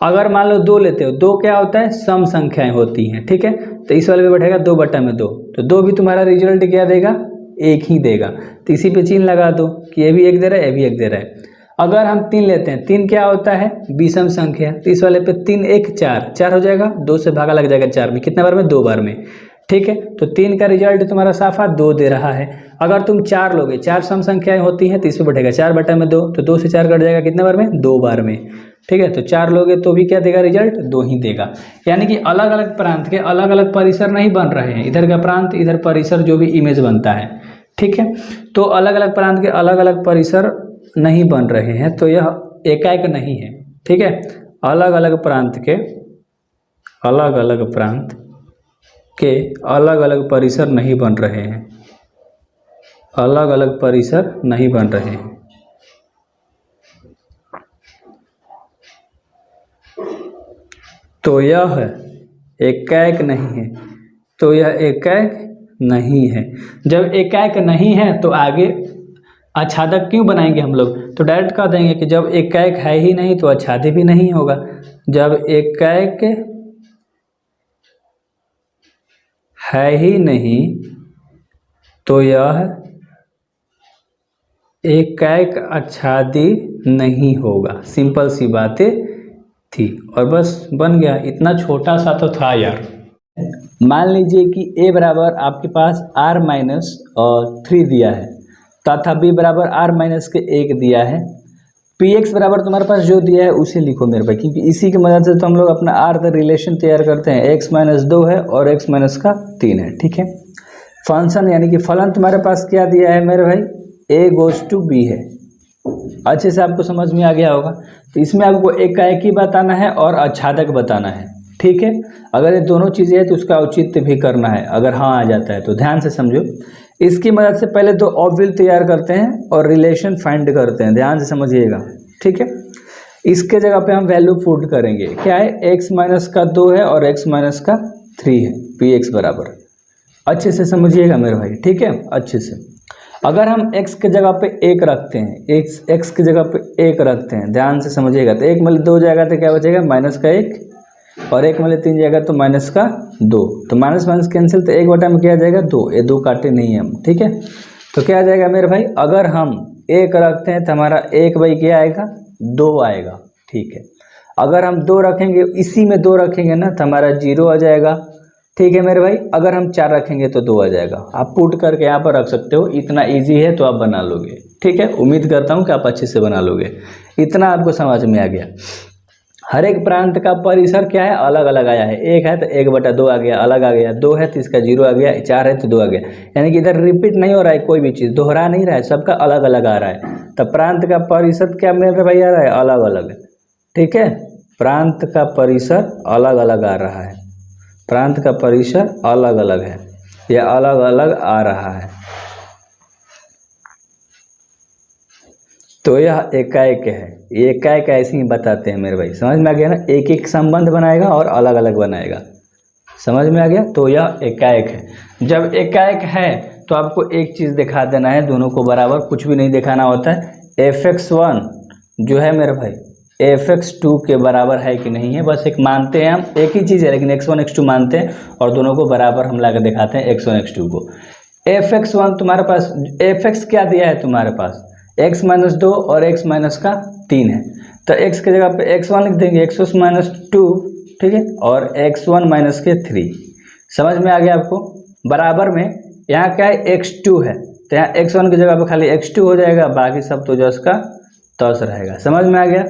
अगर मान लो 2 लेते हो, 2 क्या होता है, सम संख्याएं होती हैं, ठीक है, तो इस वाले पे बैठेगा 2/2, तो 2 भी तुम्हारा रिजल्ट क्या देगा, 1 ही देगा। तो इसी पे चिन्ह लगा दो कि ये भी 1 दे रहा है, ये भी 1 दे रहा है। अगर हम 3 लेते हैं, 3 क्या होता है, विषम संख्या, तो इस वाले पे 3 1 4, 4 हो जाएगा, 2 से भागा लग जाएगा 4 में, कितने बार में, 2 बार में, ठीक है। तो 3 का रिजल्ट तुम्हारा साफा 2 दे रहा है। अगर तुम 4 लोगे, 4 सम संख्याएं होती हैं तो इस पे बढ़ेगा 4/2, तो 2 से 4 कट जाएगा, कितने बार में, 2 बार में, ठीक है। तो 4 लोगे तो भी क्या देगा, रिजल्ट 2 ही देगा। यानी कि अलग अलग प्रांत के अलग अलग परिसर नहीं बन रहे हैं, इधर का प्रांत इधर परिसर जो भी इमेज बनता है, ठीक है। तो अलग अलग प्रांत के अलग अलग परिसर नहीं बन रहे हैं, तो यह एकाएक नहीं है, ठीक है। अलग अलग प्रांत के अलग अलग परिसर नहीं बन रहे हैं, अलग अलग परिसर नहीं बन रहे हैं। तो यह एकाएक नहीं है, तो यह एकाएक नहीं है। जब एकाएक नहीं है तो आगे आच्छादक क्यों बनाएंगे हम लोग, तो डायरेक्ट कह देंगे कि जब एकाएक है ही नहीं तो आच्छादित भी नहीं होगा। जब एकाएक है ही नहीं तो यह एकाएक आच्छादित नहीं होगा। सिंपल सी बातें थी और बस बन गया। इतना छोटा सा तो था यार। मान लीजिए कि a बराबर आपके पास r-3 दिया है तथा b बराबर r-1 दिया है। px बराबर तुम्हारे पास जो दिया है उसे लिखो मेरे भाई, क्योंकि इसी की मदद से तो हम लोग अपना r रिलेशन तैयार करते हैं। x-2 है और x-3 है, ठीक है। फंक्शन यानी कि फलन तुम्हारे पास क्या दिया है मेरे भाई, a goes to b है। अच्छे से आपको समझ में आ गया होगा। तो इसमें आपको एकाएकी बताना है और आच्छादक बताना है, ठीक है। अगर ये दोनों चीज़ें हैं तो उसका औचित्य भी करना है, अगर हाँ आ जाता है तो। ध्यान से समझो, इसकी मदद से पहले 2 ऑब्विल तैयार करते हैं और रिलेशन फाइंड करते हैं। ध्यान से समझिएगा, ठीक है। इसके जगह पे हम वैल्यू पुट करेंगे, क्या है, x-2 है और x-3 है, px बराबर। अच्छे से समझिएगा मेरे भाई, ठीक है, अच्छे से। अगर हम x के जगह पे 1 रखते हैं, x की जगह पे 1 रखते हैं, ध्यान से समझिएगा, तो 1 में 2 जाएगा तो क्या बचेगा, -1, और 1 में 3 जाएगा तो -2, तो माइनस माइनस कैंसिल, तो 1/में क्या आ जाएगा, 2, ये 2 काटे नहीं हम, ठीक है। तो क्या आ जाएगा मेरे भाई, अगर हम 1 रखते हैं तो हमारा 1/, क्या आएगा, 2 आएगा, ठीक है। अगर हम 2 रखेंगे, इसी में 2 रखेंगे ना तो हमारा 0 आ जाएगा, ठीक है मेरे भाई। अगर हम 4 रखेंगे तो 2 आ जाएगा। आप पुट करके यहाँ पर रख सकते हो, इतना इजी है तो आप बना लोगे, ठीक है। उम्मीद करता हूँ कि आप अच्छे से बना लोगे। इतना आपको समझ में आ गया। हर एक प्रांत का परिसर क्या है, अलग अलग आया है। 1 है तो 1/2 आ गया, अलग आ गया। 2 है तो इसका 0 आ गया, 4 है तो 2 आ गया। यानी कि इधर रिपीट नहीं हो रहा है, कोई भी चीज़ दोहरा नहीं रहा है, सबका अलग अलग आ रहा है। तो प्रांत का परिसर क्या मेरे भाई आ रहा है, अलग अलग, ठीक है। प्रांत का परिसर अलग अलग आ रहा है, प्रांत का परिसर अलग अलग है, या अलग अलग आ रहा है, तो यह एकाएक है। एकाएक ऐसे ही बताते हैं मेरे भाई, समझ में आ गया ना। एक एक संबंध बनाएगा और अलग अलग बनाएगा, समझ में आ गया। तो यह एकाएक है। जब एकाएक है तो आपको एक चीज़ दिखा देना है, दोनों को बराबर, कुछ भी नहीं दिखाना होता है। fx1 जो है मेरे भाई fx2 के बराबर है कि नहीं है, बस एक मानते हैं हम, एक ही चीज़ है लेकिन x1 x2 मानते हैं और दोनों को बराबर हम ला कर दिखाते हैं x1 x2 को। fx1 तुम्हारे पास, fx क्या दिया है तुम्हारे पास, x-2 और x-3 है, तो x की जगह पे x1 लिख देंगे, x-2, ठीक है, और x1-3। समझ में आ गया आपको। बराबर में यहाँ क्या है, x2 है, तो यहाँ x1 की जगह पे खाली x2 हो जाएगा, बाकी सब तो जस का तस रहेगा। समझ में आ गया।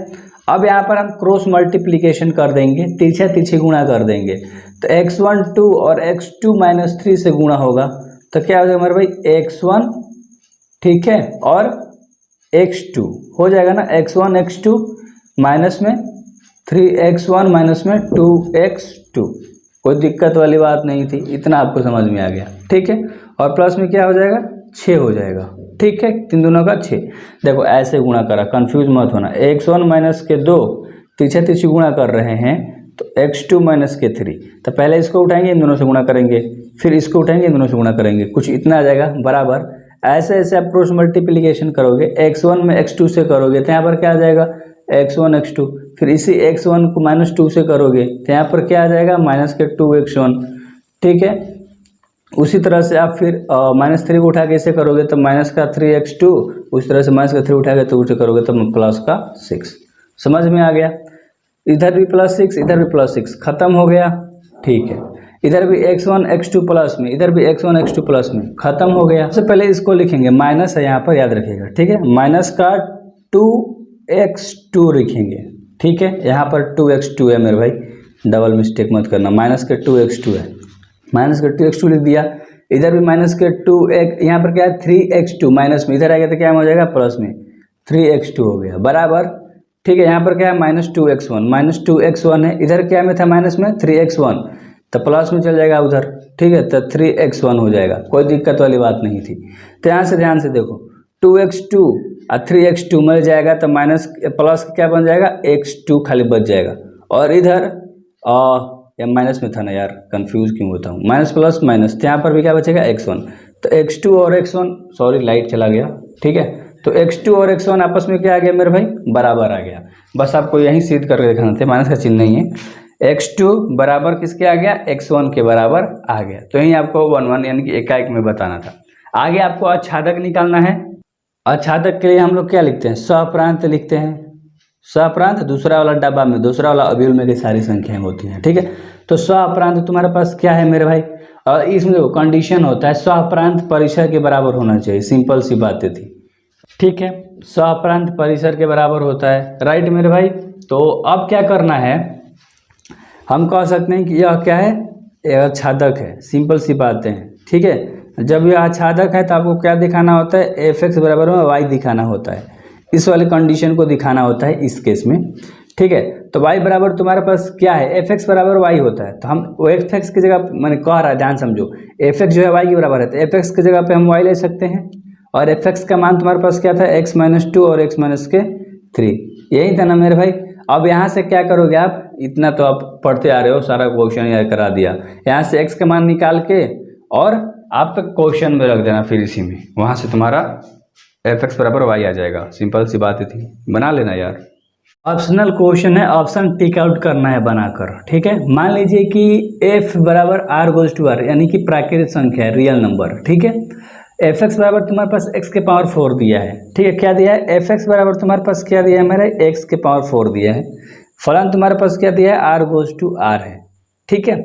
अब यहाँ पर हम क्रॉस मल्टीप्लिकेशन कर देंगे, तिरछा तिरछी गुणा कर देंगे, तो x1 2 और x2-3 से गुणा होगा, तो क्या हो जाएगा हमारे भाई, x1, ठीक है, और x2 हो जाएगा ना, x1 x2 माइनस में 3x1 माइनस में 2x2, कोई दिक्कत वाली बात नहीं थी, इतना आपको समझ में आ गया, ठीक है। और प्लस में क्या हो जाएगा, 6 हो जाएगा, ठीक है, 3 दूना का 6। देखो ऐसे गुणा करा, कंफ्यूज मत होना। x1 - 2 तिरछा तिरछी गुणा कर रहे हैं तो x2 माइनस के 3। तो पहले इसको उठाएंगे, इन दोनों से गुणा करेंगे, फिर इसको उठाएंगे, इन दोनों से गुणा करेंगे, कुछ इतना आ जाएगा बराबर। ऐसे ऐसे आप क्रॉस मल्टीप्लिकेशन करोगे, x1 में x2 से करोगे तो यहाँ पर क्या आ जाएगा x1 x2, फिर इसी x1 को -2 से करोगे तो यहाँ पर क्या आ जाएगा -2x1। ठीक है, उसी तरह से आप फिर -3 को उठा के इसे करोगे तो -3x2, उसी तरह से -3 उठा के तो उसे करोगे तो +6। समझ में आ गया? इधर भी +6, इधर भी +6, खत्म हो गया। ठीक है, इधर भी x1 x2 प्लस में, इधर भी x1 x2 प्लस में, खत्म हो गया। सबसे पहले इसको लिखेंगे, माइनस है यहाँ पर, याद रखिएगा। ठीक है, माइनस का 2x2 लिखेंगे। ठीक है, यहाँ पर 2x2 है मेरे भाई, डबल मिस्टेक मत करना, माइनस के 2x2 है, माइनस के 2x2 लिख दिया। इधर भी माइनस के 2x, यहाँ पर क्या है 3x2, माइनस में इधर आ गया तो क्या हो जाएगा प्लस में 3x2 हो गया बराबर। ठीक है, यहाँ पर क्या है -2x1 है, इधर क्या में था माइनस में 3x1, तो प्लस में चल जाएगा उधर। ठीक है, तो 3x1 हो जाएगा, कोई दिक्कत वाली बात नहीं थी। तो यहाँ से ध्यान से देखो, 2x2 और 3x2 मिल जाएगा तो माइनस प्लस क्या बन जाएगा x2 खाली बच जाएगा, और इधर या माइनस में था ना यार, कंफ्यूज क्यों होता हूँ, माइनस प्लस माइनस, तो यहाँ पर भी क्या बचेगा x1, तो x2 और x1, सॉरी लाइट चला गया। ठीक है, तो x2 और x1 आपस में क्या आ गया मेरे भाई, बराबर आ गया। बस आपको यही सिद्ध करके दिखाना था, माइनस का चिन्ह नहीं है। x2 बराबर किसके आ गया, x1 के बराबर आ गया। तो यही आपको 1 यानी कि एकाएक में बताना था। आगे आपको आच्छादक निकालना है। आच्छादक के लिए हम लोग क्या लिखते हैं, सहप्रांत लिखते हैं। सहप्रांत दूसरा वाला डब्बा में, दूसरा वाला अवयव में की सारी संख्याएं होती हैं। ठीक है, तो सहप्रांत तुम्हारे पास क्या है मेरे भाई, और इसमें देखो कंडीशन होता है सहप्रांत परिसर के बराबर होना चाहिए, सिंपल सी बातें थी। ठीक है, सहप्रांत परिसर के बराबर होता है, राइट मेरे भाई। तो अब क्या करना है, हम कह सकते हैं कि यह क्या है, यह आच्छादक है, सिंपल सी बातें हैं। ठीक है, जब यह आच्छादक है तो आपको क्या दिखाना होता है, fx बराबर में y दिखाना होता है, इस वाले कंडीशन को दिखाना होता है इस केस में। ठीक है, तो y बराबर तुम्हारे पास क्या है, fx बराबर y होता है, तो हम fx की जगह, मैंने कह रहा है ध्यान समझो, fx जो है y के बराबर है, तो fx की जगह पे हम y ले सकते हैं, और fx का मान तुम्हारे पास क्या था, x-2 और x-3, यही था ना मेरे भाई। अब यहाँ से क्या करोगे आप, इतना तो आप पढ़ते आ रहे हो, सारा क्वेश्चन याद करा दिया। यहाँ से x का मान निकाल के और आप तक क्वेश्चन में रख देना, फिर इसी में वहाँ से तुम्हारा fx बराबर y आ जाएगा, सिंपल सी बात थी, बना लेना यार। ऑप्शनल क्वेश्चन है, ऑप्शन टिक आउट करना है बनाकर। ठीक है, मान लीजिए कि f बराबर r गोज टू r, यानी कि प्राकृतिक संख्या है, रियल नंबर। ठीक है, fx बराबर तुम्हारे पास x के पावर 4 दिया है। ठीक है, क्या दिया है, fx बराबर तुम्हारे पास क्या दिया है मेरे, x के पावर 4 दिया है। फलन तुम्हारे पास क्या दिया है, r गोज टू r है। ठीक है,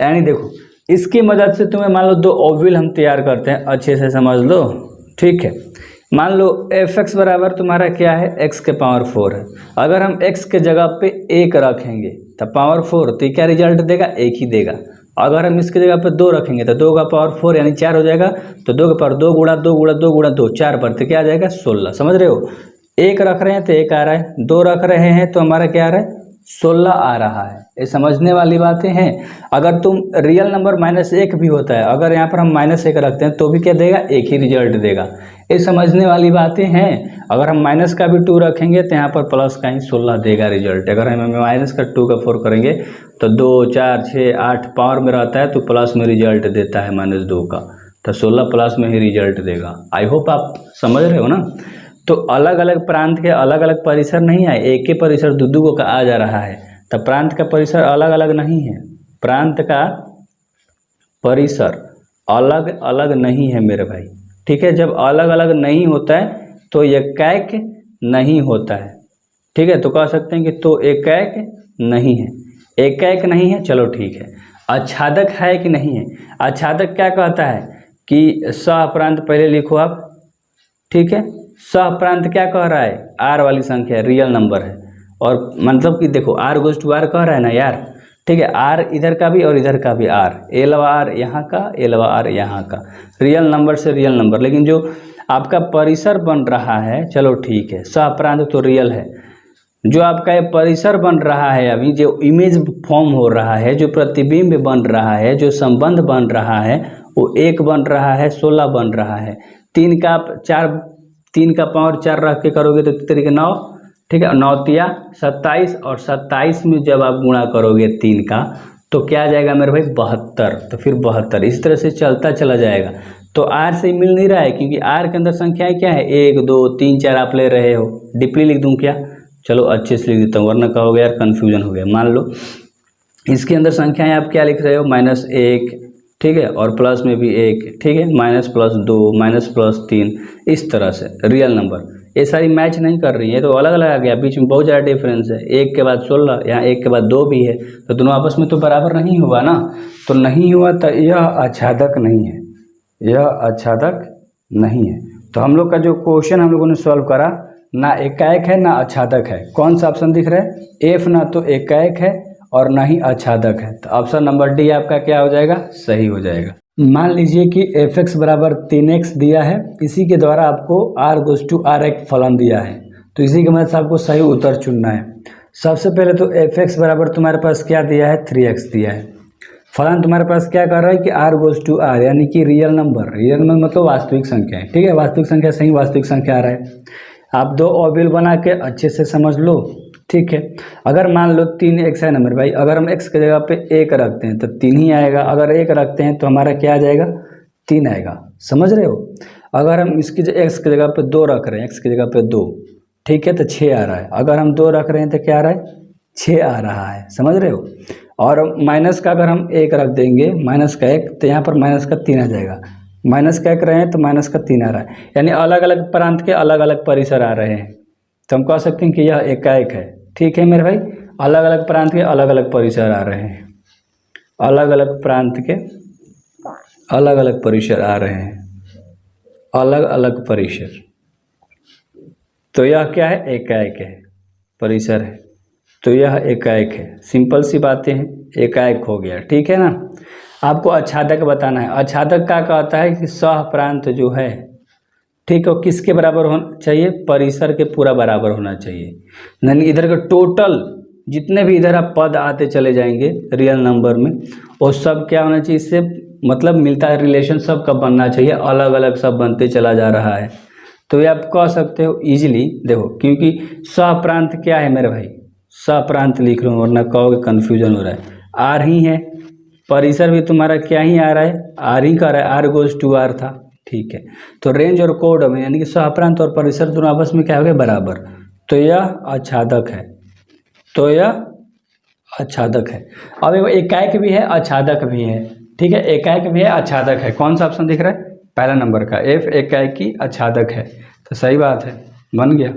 यानी देखो इसकी मदद से तुम्हें मान लो दो ओविल हम तैयार करते हैं, अच्छे से समझ लो। ठीक है, मान लो fx बराबर तुम्हारा क्या है, x के पावर 4 है। अगर हम x के जगह पे 1 रखेंगे तो पावर 4, तो क्या रिजल्ट देगा, 1 ही देगा। अगर हम इसके जगह पे 2 रखेंगे तो 2 का पावर 4 यानी 4 हो जाएगा, तो 2 का पावर 2 गुणा 2 गुणा 2 गुणा 2, 4 पर, तो क्या आ जाएगा 16। समझ रहे हो, 1 रख रहे हैं तो 1 आ रहा है, 2 रख रहे हैं तो हमारा क्या आ रहा है, 16 आ रहा है। ये समझने वाली बातें हैं। अगर तुम रियल नंबर -1 भी होता है, अगर यहाँ पर हम -1 रखते हैं तो भी क्या देगा, 1 ही रिजल्ट देगा। ये समझने वाली बातें हैं। अगर हम माइनस का भी 2 रखेंगे तो यहाँ पर प्लस का ही 16 देगा रिजल्ट। अगर हम माइनस का 2 का 4 करेंगे तो 2 4 6 8 पावर में रहता है तो प्लस में रिजल्ट देता है -2 का, तो 16 प्लस में ही रिजल्ट देगा। आई होप आप समझ रहे हो ना। तो अलग अलग प्रांत के अलग अलग परिसर नहीं है, एक ही परिसर दो को का आ जा रहा है, तो प्रांत का परिसर अलग अलग नहीं है, प्रांत का परिसर अलग अलग नहीं है मेरे भाई। ठीक है, जब अलग अलग नहीं होता है तो एकाएक नहीं होता है। ठीक है, तो कह सकते हैं कि तो एकाएक नहीं है, एकाएक नहीं है, चलो ठीक है। आच्छादक है कि नहीं है, आच्छादक क्या कहता है कि सहप्रांत पहले लिखो आप। ठीक है, सहप्रांत क्या कह रहा है, आर वाली संख्या है, रियल नंबर है, और मतलब कि देखो आर गोज टू आर कह रहा है ना यार। ठीक है, आर इधर का भी और इधर का भी आर, एलवा आर यहाँ का, एलवा आर यहाँ का, रियल नंबर से रियल नंबर। लेकिन जो आपका परिसर बन रहा है, चलो ठीक है, सहप्रांत तो रियल है, जो आपका ये परिसर बन रहा है, अभी जो इमेज फॉर्म हो रहा है, जो प्रतिबिंब बन रहा है, जो संबंध बन रहा है, वो 1 बन रहा है, 16 बन रहा है। 3 का पावर 4 रख के करोगे तो 3 के 9, ठीक है। 9 तिया 27 और 27 में जब आप गुणा करोगे 3 का तो क्या आ जाएगा मेरे भाई 72, तो फिर 72 इस तरह से चलता चला जाएगा। तो आर से मिल नहीं रहा है क्योंकि आर के अंदर संख्याएं क्या है 1 2 3 4 आप ले रहे हो। डीपली लिख दूं क्या? चलो अच्छे से लिख देता हूँ वरना कहोगे यार कन्फ्यूजन हो गया। मान लो इसके अंदर संख्याएं आप क्या लिख रहे हो -1, ठीक है, और प्लस में भी 1, ठीक है, -+2 -+3 इस तरह से रियल नंबर ये सारी मैच नहीं कर रही है तो अलग अलग आ गया, बीच में बहुत ज़्यादा डिफरेंस है। 1 के बाद 16, यहाँ 1 के बाद 2 भी है तो दोनों आपस में तो बराबर नहीं हुआ ना, तो नहीं हुआ तो यह आच्छादक नहीं है, यह आच्छादक नहीं है। तो हम लोग का जो क्वेश्चन हम लोगों ने सॉल्व करा ना एकाएक है ना आच्छादक है। कौन सा ऑप्शन दिख रहा है? एफ ना तो एकाएक है और ना ही आच्छादक है, तो ऑप्शन नंबर डी आपका क्या हो जाएगा? सही हो जाएगा। मान लीजिए कि fx बराबर 3x दिया है, इसी के द्वारा आपको r गोज़ टू r एक फलन दिया है, तो इसी की मदद से आपको सही उत्तर चुनना है। सबसे पहले तो fx बराबर तुम्हारे पास क्या दिया है? 3x दिया है। फलन तुम्हारे पास क्या कर रहा है कि r गोज़ टू r यानी कि रियल नंबर, रियल नंबर मतलब वास्तविक संख्या है, ठीक है, वास्तविक संख्या सही वास्तविक संख्या आ रहा है। आप दो ऑबिल बना के अच्छे से समझ लो, ठीक है। अगर मान लो 3x है ना मेरे भाई, अगर हम x की जगह पे 1 रखते हैं तो 3 ही आएगा, अगर 1 रखते हैं तो हमारा क्या आ जाएगा? 3 आएगा, समझ रहे हो। अगर हम इसकी x की जगह पे 2 रख रहे हैं, x की जगह पे 2, ठीक है, तो 6 आ रहा है। अगर हम 2 रख रहे हैं तो क्या आ रहा है? 6 आ रहा है, समझ रहे हो। और माइनस का अगर हम 1 रख देंगे, -1 तो यहाँ पर -3 आ जाएगा। -1 रहे हैं तो -3 आ रहा है, यानी अलग अलग प्रांत के अलग अलग परिसर आ रहे हैं, तो हम कह सकते हैं कि यह एकाएक है, ठीक है मेरे भाई। अलग अलग प्रांत के अलग अलग परिसर आ रहे हैं, अलग अलग प्रांत के अलग अलग परिसर आ रहे हैं, अलग अलग परिसर, तो यह क्या है? एकाएक है, परिसर है, तो यह एकाएक है। सिंपल सी बातें हैं, एकाएक हो गया, ठीक है ना। आपको आच्छादक बताना है। आच्छादक क्या कहता है कि सह प्रांत जो है, ठीक है, किसके बराबर होना चाहिए? परिसर के पूरा बराबर होना चाहिए, यानी इधर का टोटल जितने भी इधर आप पद आते चले जाएंगे रियल नंबर में, वो सब क्या होना चाहिए? इससे मतलब मिलता है, रिलेशन सब का बनना चाहिए, अलग अलग सब बनते चला जा रहा है। तो ये आप कह सकते हो इजीली, देखो क्योंकि सह प्रांत क्या है मेरे भाई? सह प्रांत लिख लो वरना कहोगे कन्फ्यूजन हो रहा है। आर ही है, परिसर भी तुम्हारा क्या ही आ रहा है? आर ही का रहा है, आर गोज़ टू आर था, ठीक है। तो रेंज और कोड में यानी कि सहप्रांत और परिसर दोनों आपस में क्या हो गए? बराबर, तो यह आच्छादक है, तो यह आच्छादक है। अब एकाएक भी है आच्छादक भी है, ठीक है, एकाएक भी है आच्छादक है। कौन सा ऑप्शन दिख रहा है? पहला नंबर का, एफ एकाएकी आच्छादक है, तो सही बात है, बन गया।